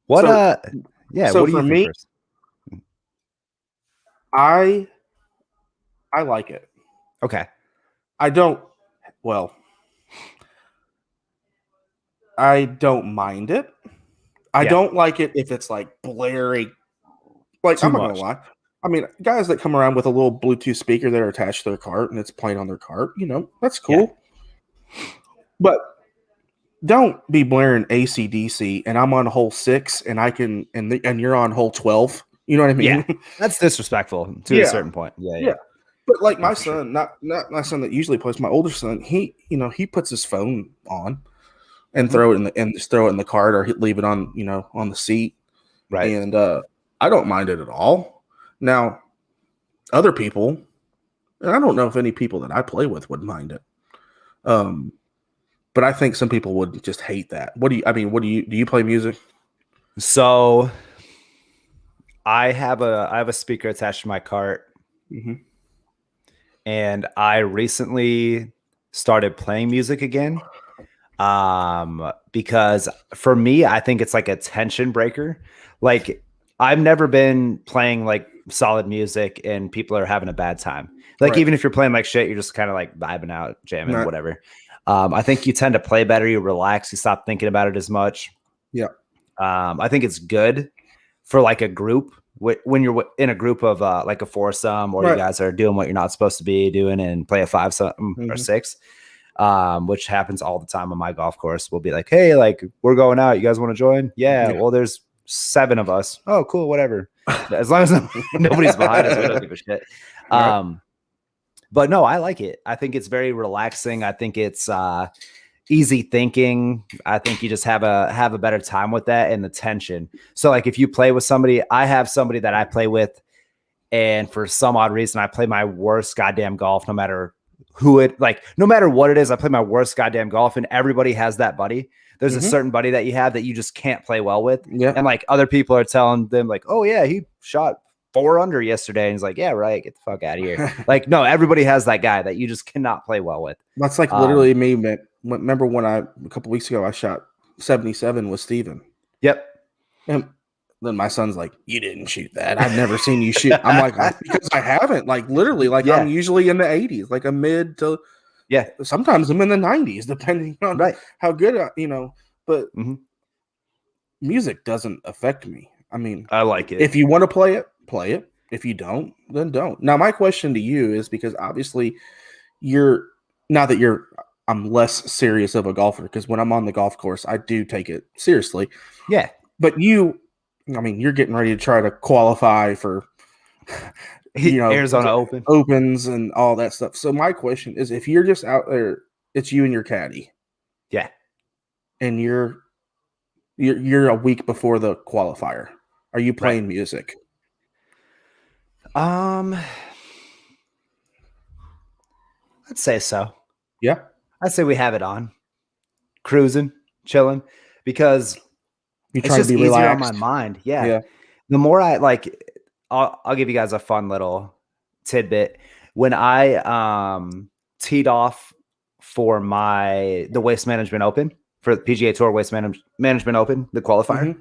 What So what do you for think me, first? I like it. Okay. I don't mind it. I don't like it if it's like blaring. Like, I'm not going to lie. I mean, guys that come around with a little Bluetooth speaker that are attached to their cart and it's playing on their cart, that's cool. Yeah. But don't be blaring AC/DC and I'm on hole 6 and and you're on hole 12. You know what I mean? Yeah. That's disrespectful to a certain point. Yeah. But like my son, not my son that usually plays, my older son, he puts his phone on and throw it in the cart or leave it on, on the seat. Right. And I don't mind it at all. Now, other people, and I don't know if any people that I play with would mind it. But I think some people would just hate that. Do you play music? So I have a speaker attached to my cart. Mm-hmm. And I recently started playing music again. Because for me, I think it's like a tension breaker. Like, I've never been playing like solid music and people are having a bad time. Like, even if you're playing like shit, you're just kind of like vibing out, jamming, whatever. I think you tend to play better. You relax. You stop thinking about it as much. Yeah. I think it's good for like a group when you're in a group of like a foursome or you guys are doing what you're not supposed to be doing and play a 5-something or 6. Which happens all the time on my golf course. We'll be like, hey, like we're going out. You guys want to join? Yeah. Well, there's 7 of us. Oh, cool. Whatever. As long as nobody's behind us, we don't give a shit. But no, I like it. I think it's very relaxing. I think it's easy thinking. I think you just have a better time with that and the tension. So like if you play with somebody, I have somebody that I play with, and for some odd reason, I play my worst goddamn golf no matter no matter what it is, I play my worst goddamn golf, and everybody has that buddy. There's a certain buddy that you have that you just can't play well with. Yeah. And like other people are telling them like, oh yeah, he shot 4 under yesterday. And he's like, yeah, right. Get the fuck out of here. Like, no, everybody has that guy that you just cannot play well with. That's like literally me, man. Remember when a couple weeks ago, I shot 77 with Steven. Yep. And then my son's like, you didn't shoot that. I've never seen you shoot. I'm like, because I haven't. Like, literally, like I'm usually in the 80s, like a mid to, sometimes I'm in the 90s, depending on how good, but music doesn't affect me. I mean, I like it. If you want to play it, play it. If you don't, then don't. Now, my question to you is, because obviously you're Now that I'm less serious of a golfer because when I'm on the golf course, I do take it seriously. Yeah. But you're getting ready to try to qualify for, Arizona Open. Opens and all that stuff. So my question is, if you're just out there, it's you and your caddy. Yeah. And you're a week before the qualifier. Are you playing music? I'd say so. Yeah. I'd say we have it on. Cruising, chilling, because You it's try to just be easier relaxed. on my mind. Yeah. The more I I'll give you guys a fun little tidbit. When I teed off for the Waste Management Open, for the PGA Tour Waste Management Open, the qualifier,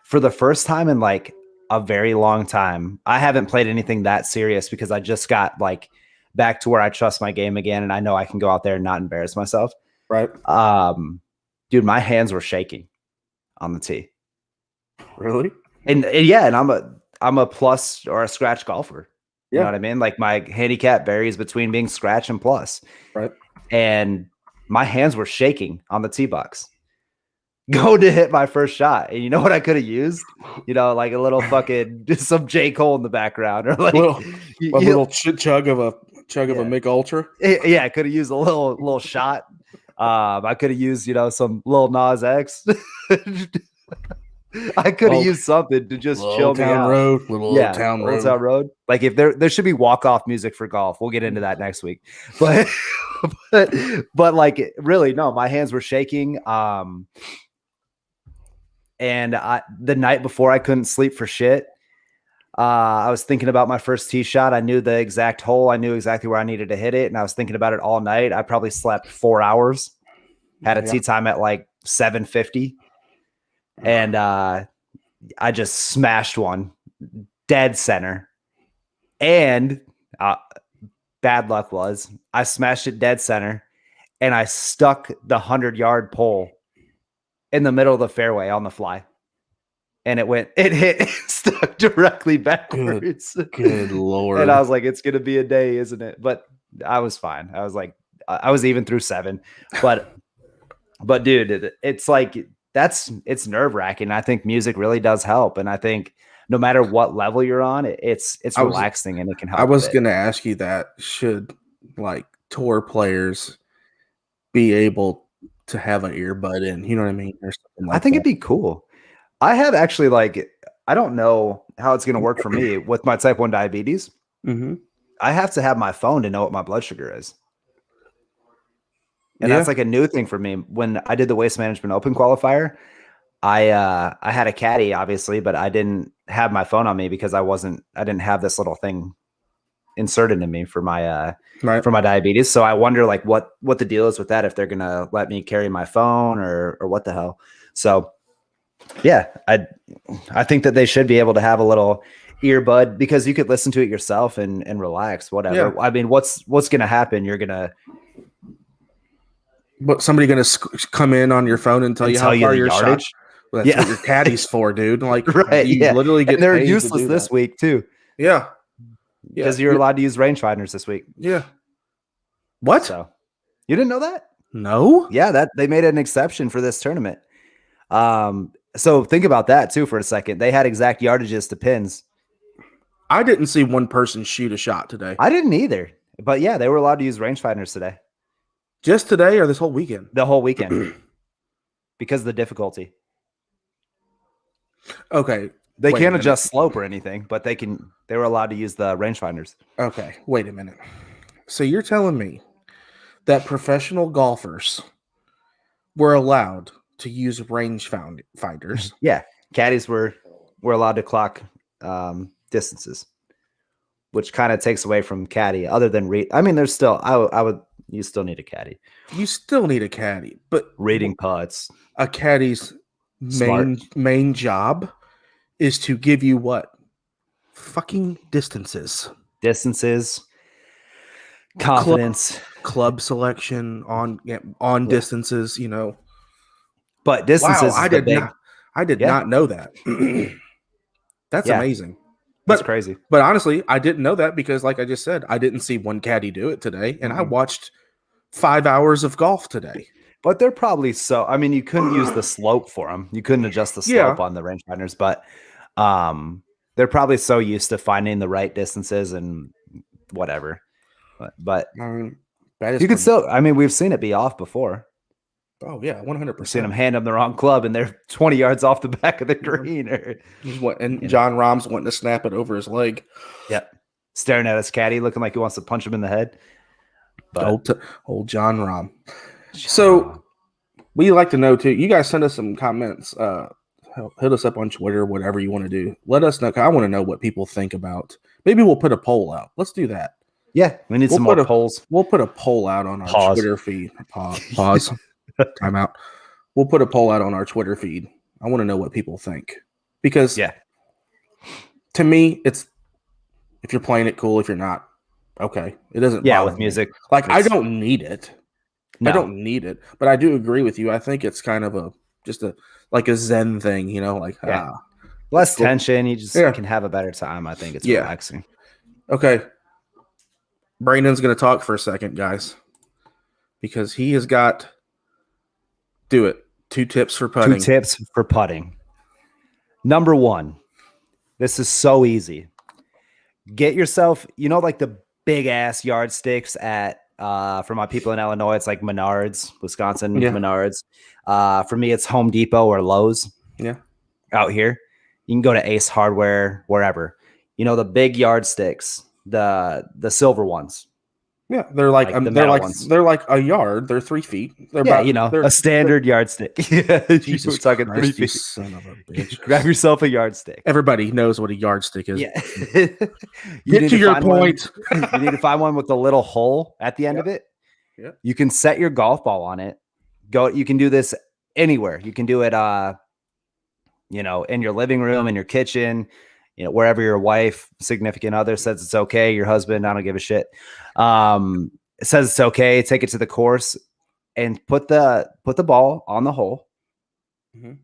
for the first time in like a very long time, I haven't played anything that serious because I just got like back to where I trust my game again, and I know I can go out there and not embarrass myself. Right. Dude, my hands were shaking on the tee. Really? And I'm a plus or a scratch golfer. You know what I mean? Like my handicap varies between being scratch and plus. Right. And my hands were shaking on the tee box. Go to hit my first shot. And you know what I could have used? Like a little fucking just some J. Cole in the background, or like a little chug of a Mick Ultra. Yeah, I could have used a little shot. I could have used, some little Nas X. I could have used something to just chill me out. Old Town Road. Like if there should be walk-off music for golf. We'll get into that next week. But but like really, no, my hands were shaking. And the night before I couldn't sleep for shit. I was thinking about my first tee shot. I knew the exact hole. I knew exactly where I needed to hit it. And I was thinking about it all night. I probably slept 4 hours, had a tee time at like 7:50. And I just smashed one dead center. And bad luck was I smashed it dead center and I stuck the 100-yard pole in the middle of the fairway on the fly. And it hit stuck directly backwards. Good Lord. And I was like, it's going to be a day, isn't it? But I was fine. I was like, I was even through 7. But dude, it's like, it's nerve wracking. I think music really does help. And I think no matter what level you're on, it's relaxing and it can help. I was going to ask you that. Should like tour players be able to have an earbud in? You know what I mean? Or something like I think it'd be cool. I have actually I don't know how it's going to work for me with my type 1 diabetes. Mm-hmm. I have to have my phone to know what my blood sugar is. And that's like a new thing for me. When I did the Waste Management Open qualifier, I had a caddy, obviously, but I didn't have my phone on me because I didn't have this little thing inserted in me for my for my diabetes. So I wonder like what the deal is with that, if they're gonna let me carry my phone or what the hell. So yeah, I think that they should be able to have a little earbud because you could listen to it yourself and relax, whatever. Yeah. I mean, what's gonna happen? You're gonna somebody gonna come in on your phone and tell you how far your shot. Well, that's what your caddy's for, dude. Like, you literally get. And they're useless this week too. Yeah, because you're allowed to use rangefinders this week. Yeah. What? So, you didn't know that? No. Yeah, that they made an exception for this tournament. So think about that too for a second. They had exact yardages to pins. I didn't see one person shoot a shot today. I didn't either. But yeah, they were allowed to use rangefinders today. Just today or this whole weekend? The whole weekend. Because of the difficulty. Okay. They can't adjust slope or anything, but they were allowed to use the rangefinders. Okay. Wait a minute. So you're telling me that professional golfers were allowed to use rangefinders? Yeah. Caddies were allowed to clock distances, which kind of takes away from caddy other than read. I mean, there's still, you still need a caddy. You still need a caddy, but reading putts. A caddy's main job is to give you what? Fucking distances. Confidence. Club selection on distances, you know. But distances. Wow, I did not know that. That's amazing. That's crazy. But honestly, I didn't know that because, like I just said, I didn't see one caddy do it today, and I watched 5 hours of golf today. But they're probably I mean, you couldn't use the slope for them. You couldn't adjust the slope on the rangefinders, but they're probably so used to finding the right distances and whatever. But that is you could still. I mean, we've seen it be off before. Oh yeah, 100%. We've seen them hand them the wrong club, and they're 20 yards off the back of the green. And John Rahm's wanting to snap it over his leg. Yep, staring at his caddy, looking like he wants to punch him in the head. But old John Rahm. So we like to know too. You guys send us some comments. Hit us up on Twitter, whatever you want to do. Let us know. I want to know what people think about. Maybe we'll put a poll out. Let's do that. Yeah, we need some more polls. We'll put a poll out on our Twitter feed. Pause. Time out. We'll put a poll out on our Twitter feed. I want to know what people think. Because to me, it's if you're playing it, cool. If you're not, okay. It doesn't with music. Like, I don't need it. No. I don't need it. But I do agree with you. I think it's kind of a Zen thing, you know, like less tension. You just can have a better time. I think it's relaxing. Okay. Brandon's going to talk for a second, guys, because he has got do it. 2 tips for putting. 2 tips for putting. Number 1, this is so easy. Get yourself, like the big ass yardsticks at for my people in Illinois, it's like Menards, Wisconsin, Menards. For me, it's Home Depot or Lowe's. Yeah. Out here. You can go to Ace Hardware, wherever. The big yardsticks, the silver ones. Yeah, they're like a yard. They're 3 feet. They're a standard yardstick. Jesus Christ, 3 feet. Son of a bitch. Grab yourself a yardstick. Everybody knows what a yardstick is. Yeah. Get to your point. You need to find one with a little hole at the end of it. Yeah. You can set your golf ball on it. You can do this anywhere. You can do it in your living room, in your kitchen, wherever your wife, significant other says it's okay, your husband, I don't give a shit, says it's okay, take it to the course and put the ball on the hole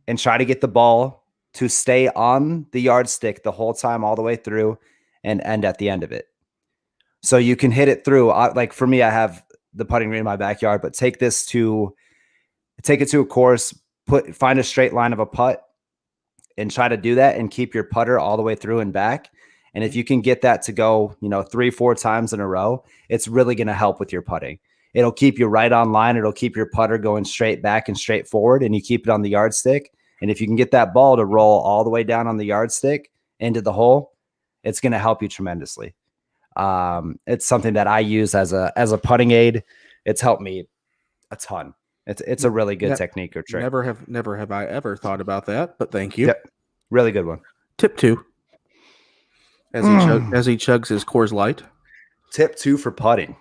and try to get the ball to stay on the yardstick the whole time, all the way through and end at the end of it. So you can hit it through. Like for me, I have the putting green in my backyard, but take it to a course, find a straight line of a putt, and try to do that and keep your putter all the way through and back. And if you can get that to go, 3-4 times in a row, it's really going to help with your putting. It'll keep you right on line. It'll keep your putter going straight back and straight forward, and you keep it on the yardstick. And if you can get that ball to roll all the way down on the yardstick into the hole, it's going to help you tremendously. It's something that I use as a putting aid. It's helped me a ton. It's a really good technique or trick. Never have I ever thought about that, but thank you. Yep. Really good one. Tip 2. As he chugs his Coors Light. Tip 2 for putting.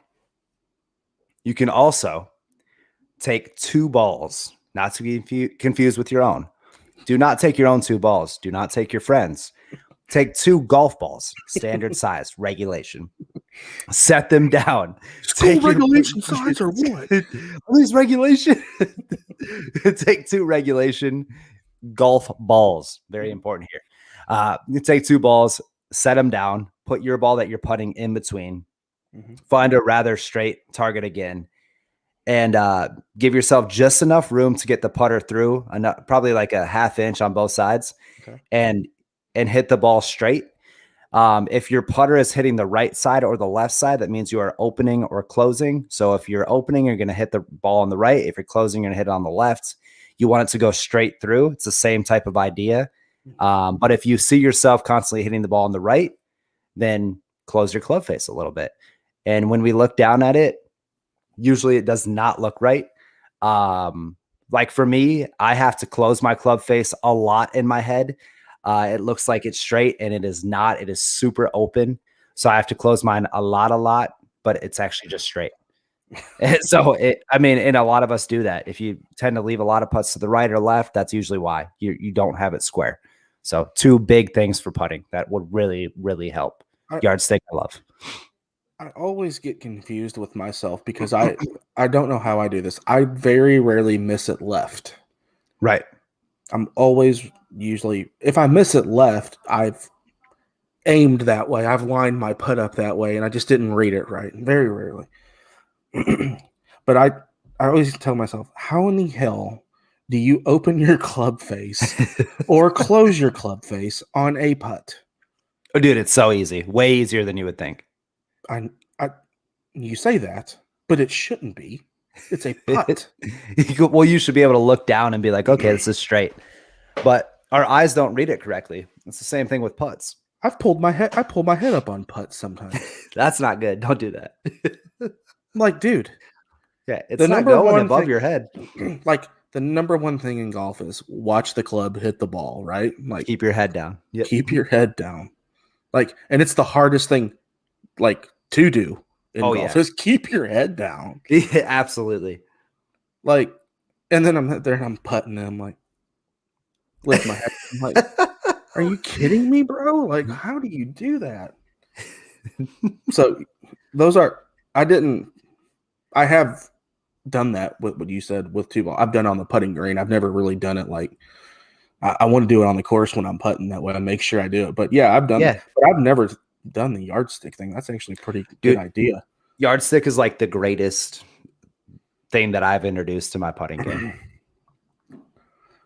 You can also take 2 balls, not to be confused with your own. Do not take your own 2 balls. Do not take your friends. Take 2 golf balls, standard size, regulation. Set them down. Take regulation size or what? Are these regulation? Take 2 regulation golf balls. Very important here. You take 2 balls, set them down, put your ball that you're putting in between, find a rather straight target again, and give yourself just enough room to get the putter through, probably like a 1/2 inch on both sides, and hit the ball straight. If your putter is hitting the right side or the left side, that means you are opening or closing. So if you're opening, you're going to hit the ball on the right. If you're closing, you're going to hit it on the left. You want it to go straight through. It's the same type of idea. But if you see yourself constantly hitting the ball on the right, then close your club face a little bit. And when we look down at it, usually it does not look right. Like for me, I have to close my club face a lot in my head. It looks like it's straight and it is not. It is super open. So I have to close mine a lot, but it's actually just straight. So and a lot of us do that. If you tend to leave a lot of putts to the right or left, that's usually why you don't have it square. So 2 big things for putting that would really, really help. Yardstick, I love. I always get confused with myself because I don't know how I do this. I very rarely miss it left. Right. I'm always usually, if I miss it left, aimed that way. I've lined my putt up that way, and I just didn't read it right. Very rarely. But I always tell myself, how in the hell do you open your club face or close your club face on a putt? Oh, dude, it's so easy. Way easier than you would think. You say that, but it shouldn't be. It's a putt. Well, you should be able to look down and be like, okay, this is straight. But our eyes don't read it correctly. It's the same thing with putts. I pull my head up on putts sometimes. That's not good. Don't do that. Like, dude. Yeah, it's not going above thing, your head. Like, the number one thing in golf is watch the club hit the ball, right? Like, keep your head down. Yep. Keep your head down. Like, and it's the hardest thing, like, to do in golf is keep your head down. Yeah, absolutely. Like, and then I'm there and I'm putting and I'm like, lift my head. I'm like, are you kidding me, bro? Like, how do you do that? So I have done that with what you said with two ball. I've done it on the putting green. I've never really done it like I want to do it on the course when I'm putting that way. I make sure I do it. But yeah, I've done it. But I've never done the yardstick thing. That's actually a pretty good idea. Yardstick is like the greatest thing that I've introduced to my putting game.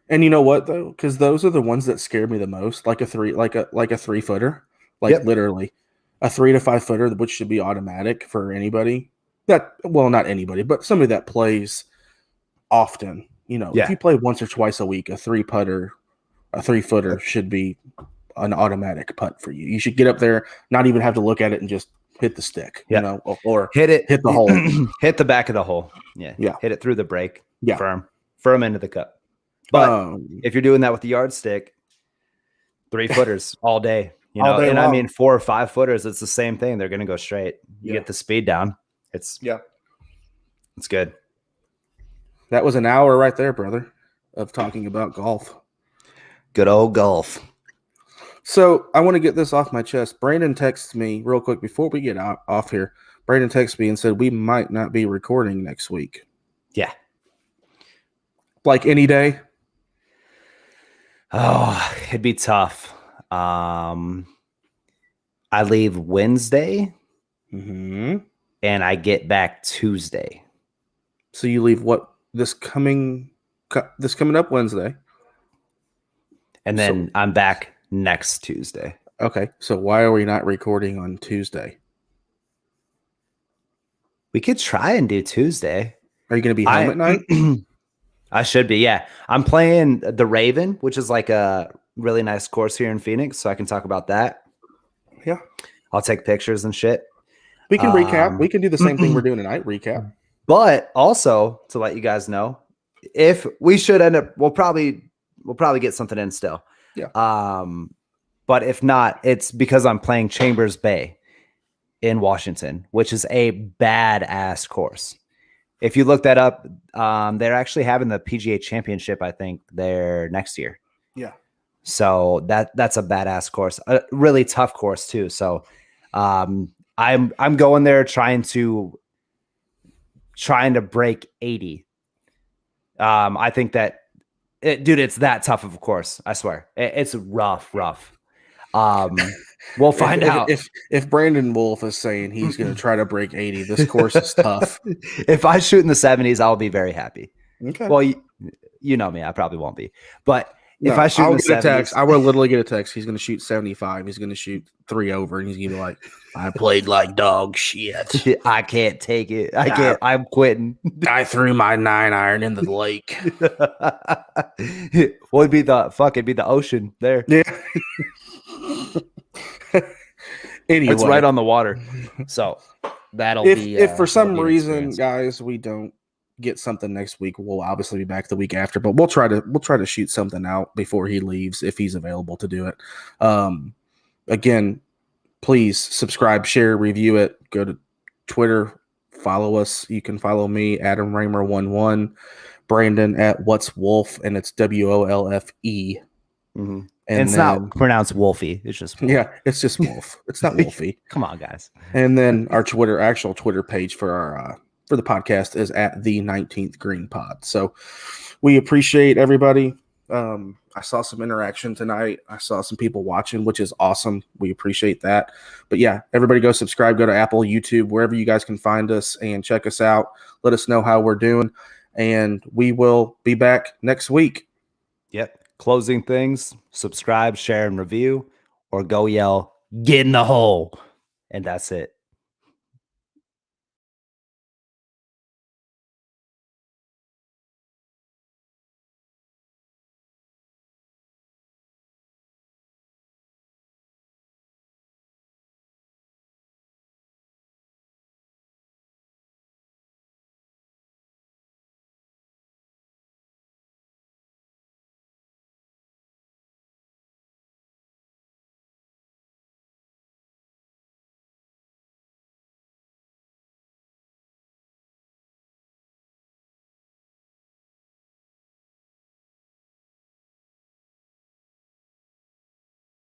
And you know what though? Because those are the ones that scared me the most. Like a 3-footer. Like literally a 3 to 5 footer, which should be automatic for anybody. Not anybody, but somebody that plays often. You know, if you play once or twice a week, a 3-footer should be an automatic putt for you. You should get up there, not even have to look at it, and just hit the stick. You know, or hit the hole, hit the back of the hole. Yeah, hit it through the break. Yeah, firm into the cup. But if you're doing that with the yardstick, 3-footers all day. You know, and long. I mean 4 or 5 footers, it's the same thing. They're going to go straight. You get the speed down. It's good. That was an hour right there, brother, of talking about golf. Good old golf. So I want to get this off my chest. Brandon texted me real quick before we get off here. Brandon texted me and said we might not be recording next week. Yeah. Like any day? Oh, it'd be tough. I leave Wednesday. Mm-hmm. And I get back Tuesday. So you leave what this coming up Wednesday, and then I'm back next Tuesday. Okay, so why are we not recording on Tuesday? We could try and do Tuesday. Are you going to be home at night? I should be. Yeah, I'm playing the Raven, which is like a really nice course here in Phoenix, so I can talk about that. Yeah, I'll take pictures and shit. We can recap. We can do the same thing we're doing tonight. Recap. But also to let you guys know, if we should end up, we'll probably get something in still. Yeah. But if not, it's because I'm playing Chambers Bay in Washington, which is a badass course. If you look that up, they're actually having the PGA Championship, I think, there next year. Yeah. So that's a badass course, a really tough course too. So I'm going there trying to break 80. I think that dude, it's that tough of a course. I swear it's rough. We'll find out. If Brandon Wolfe is saying he's going to try to break 80, this course is tough. If I shoot in the 70s, I'll be very happy. Okay. Well, you know me, I probably won't be, but if I shoot in the 70s, text. I will literally get a text. He's going to shoot 75. He's going to shoot 3 over, and he's going to be like, "I played like dog shit. I can't take it. I can't. I'm quitting. I threw my 9-iron in the lake." What would be it'd be the ocean there. Yeah. Anyway, it's right on the water. So that'll be. If for some reason, guys, we don't get something next week, we'll obviously be back the week after, but we'll try to shoot something out before he leaves if he's available to do it. Again, please subscribe, share, review it. Go to Twitter, follow us. You can follow me, Adam Raymer11, Brandon at What's Wolfe, and it's WOLFE. Mm-hmm. And it's not pronounced Wolfie. It's just Wolf. Yeah, it's just Wolf. It's not Wolfie. Come on, guys. And then our actual Twitter page for our for the podcast is at the 19th Green Pod. So we appreciate everybody. I saw some interaction tonight. I saw some people watching, which is awesome. We appreciate that. But yeah, everybody go subscribe, go to Apple, YouTube, wherever you guys can find us and check us out. Let us know how we're doing. And we will be back next week. Yep. Closing things, subscribe, share, and review, or go yell, get in the hole. And that's it.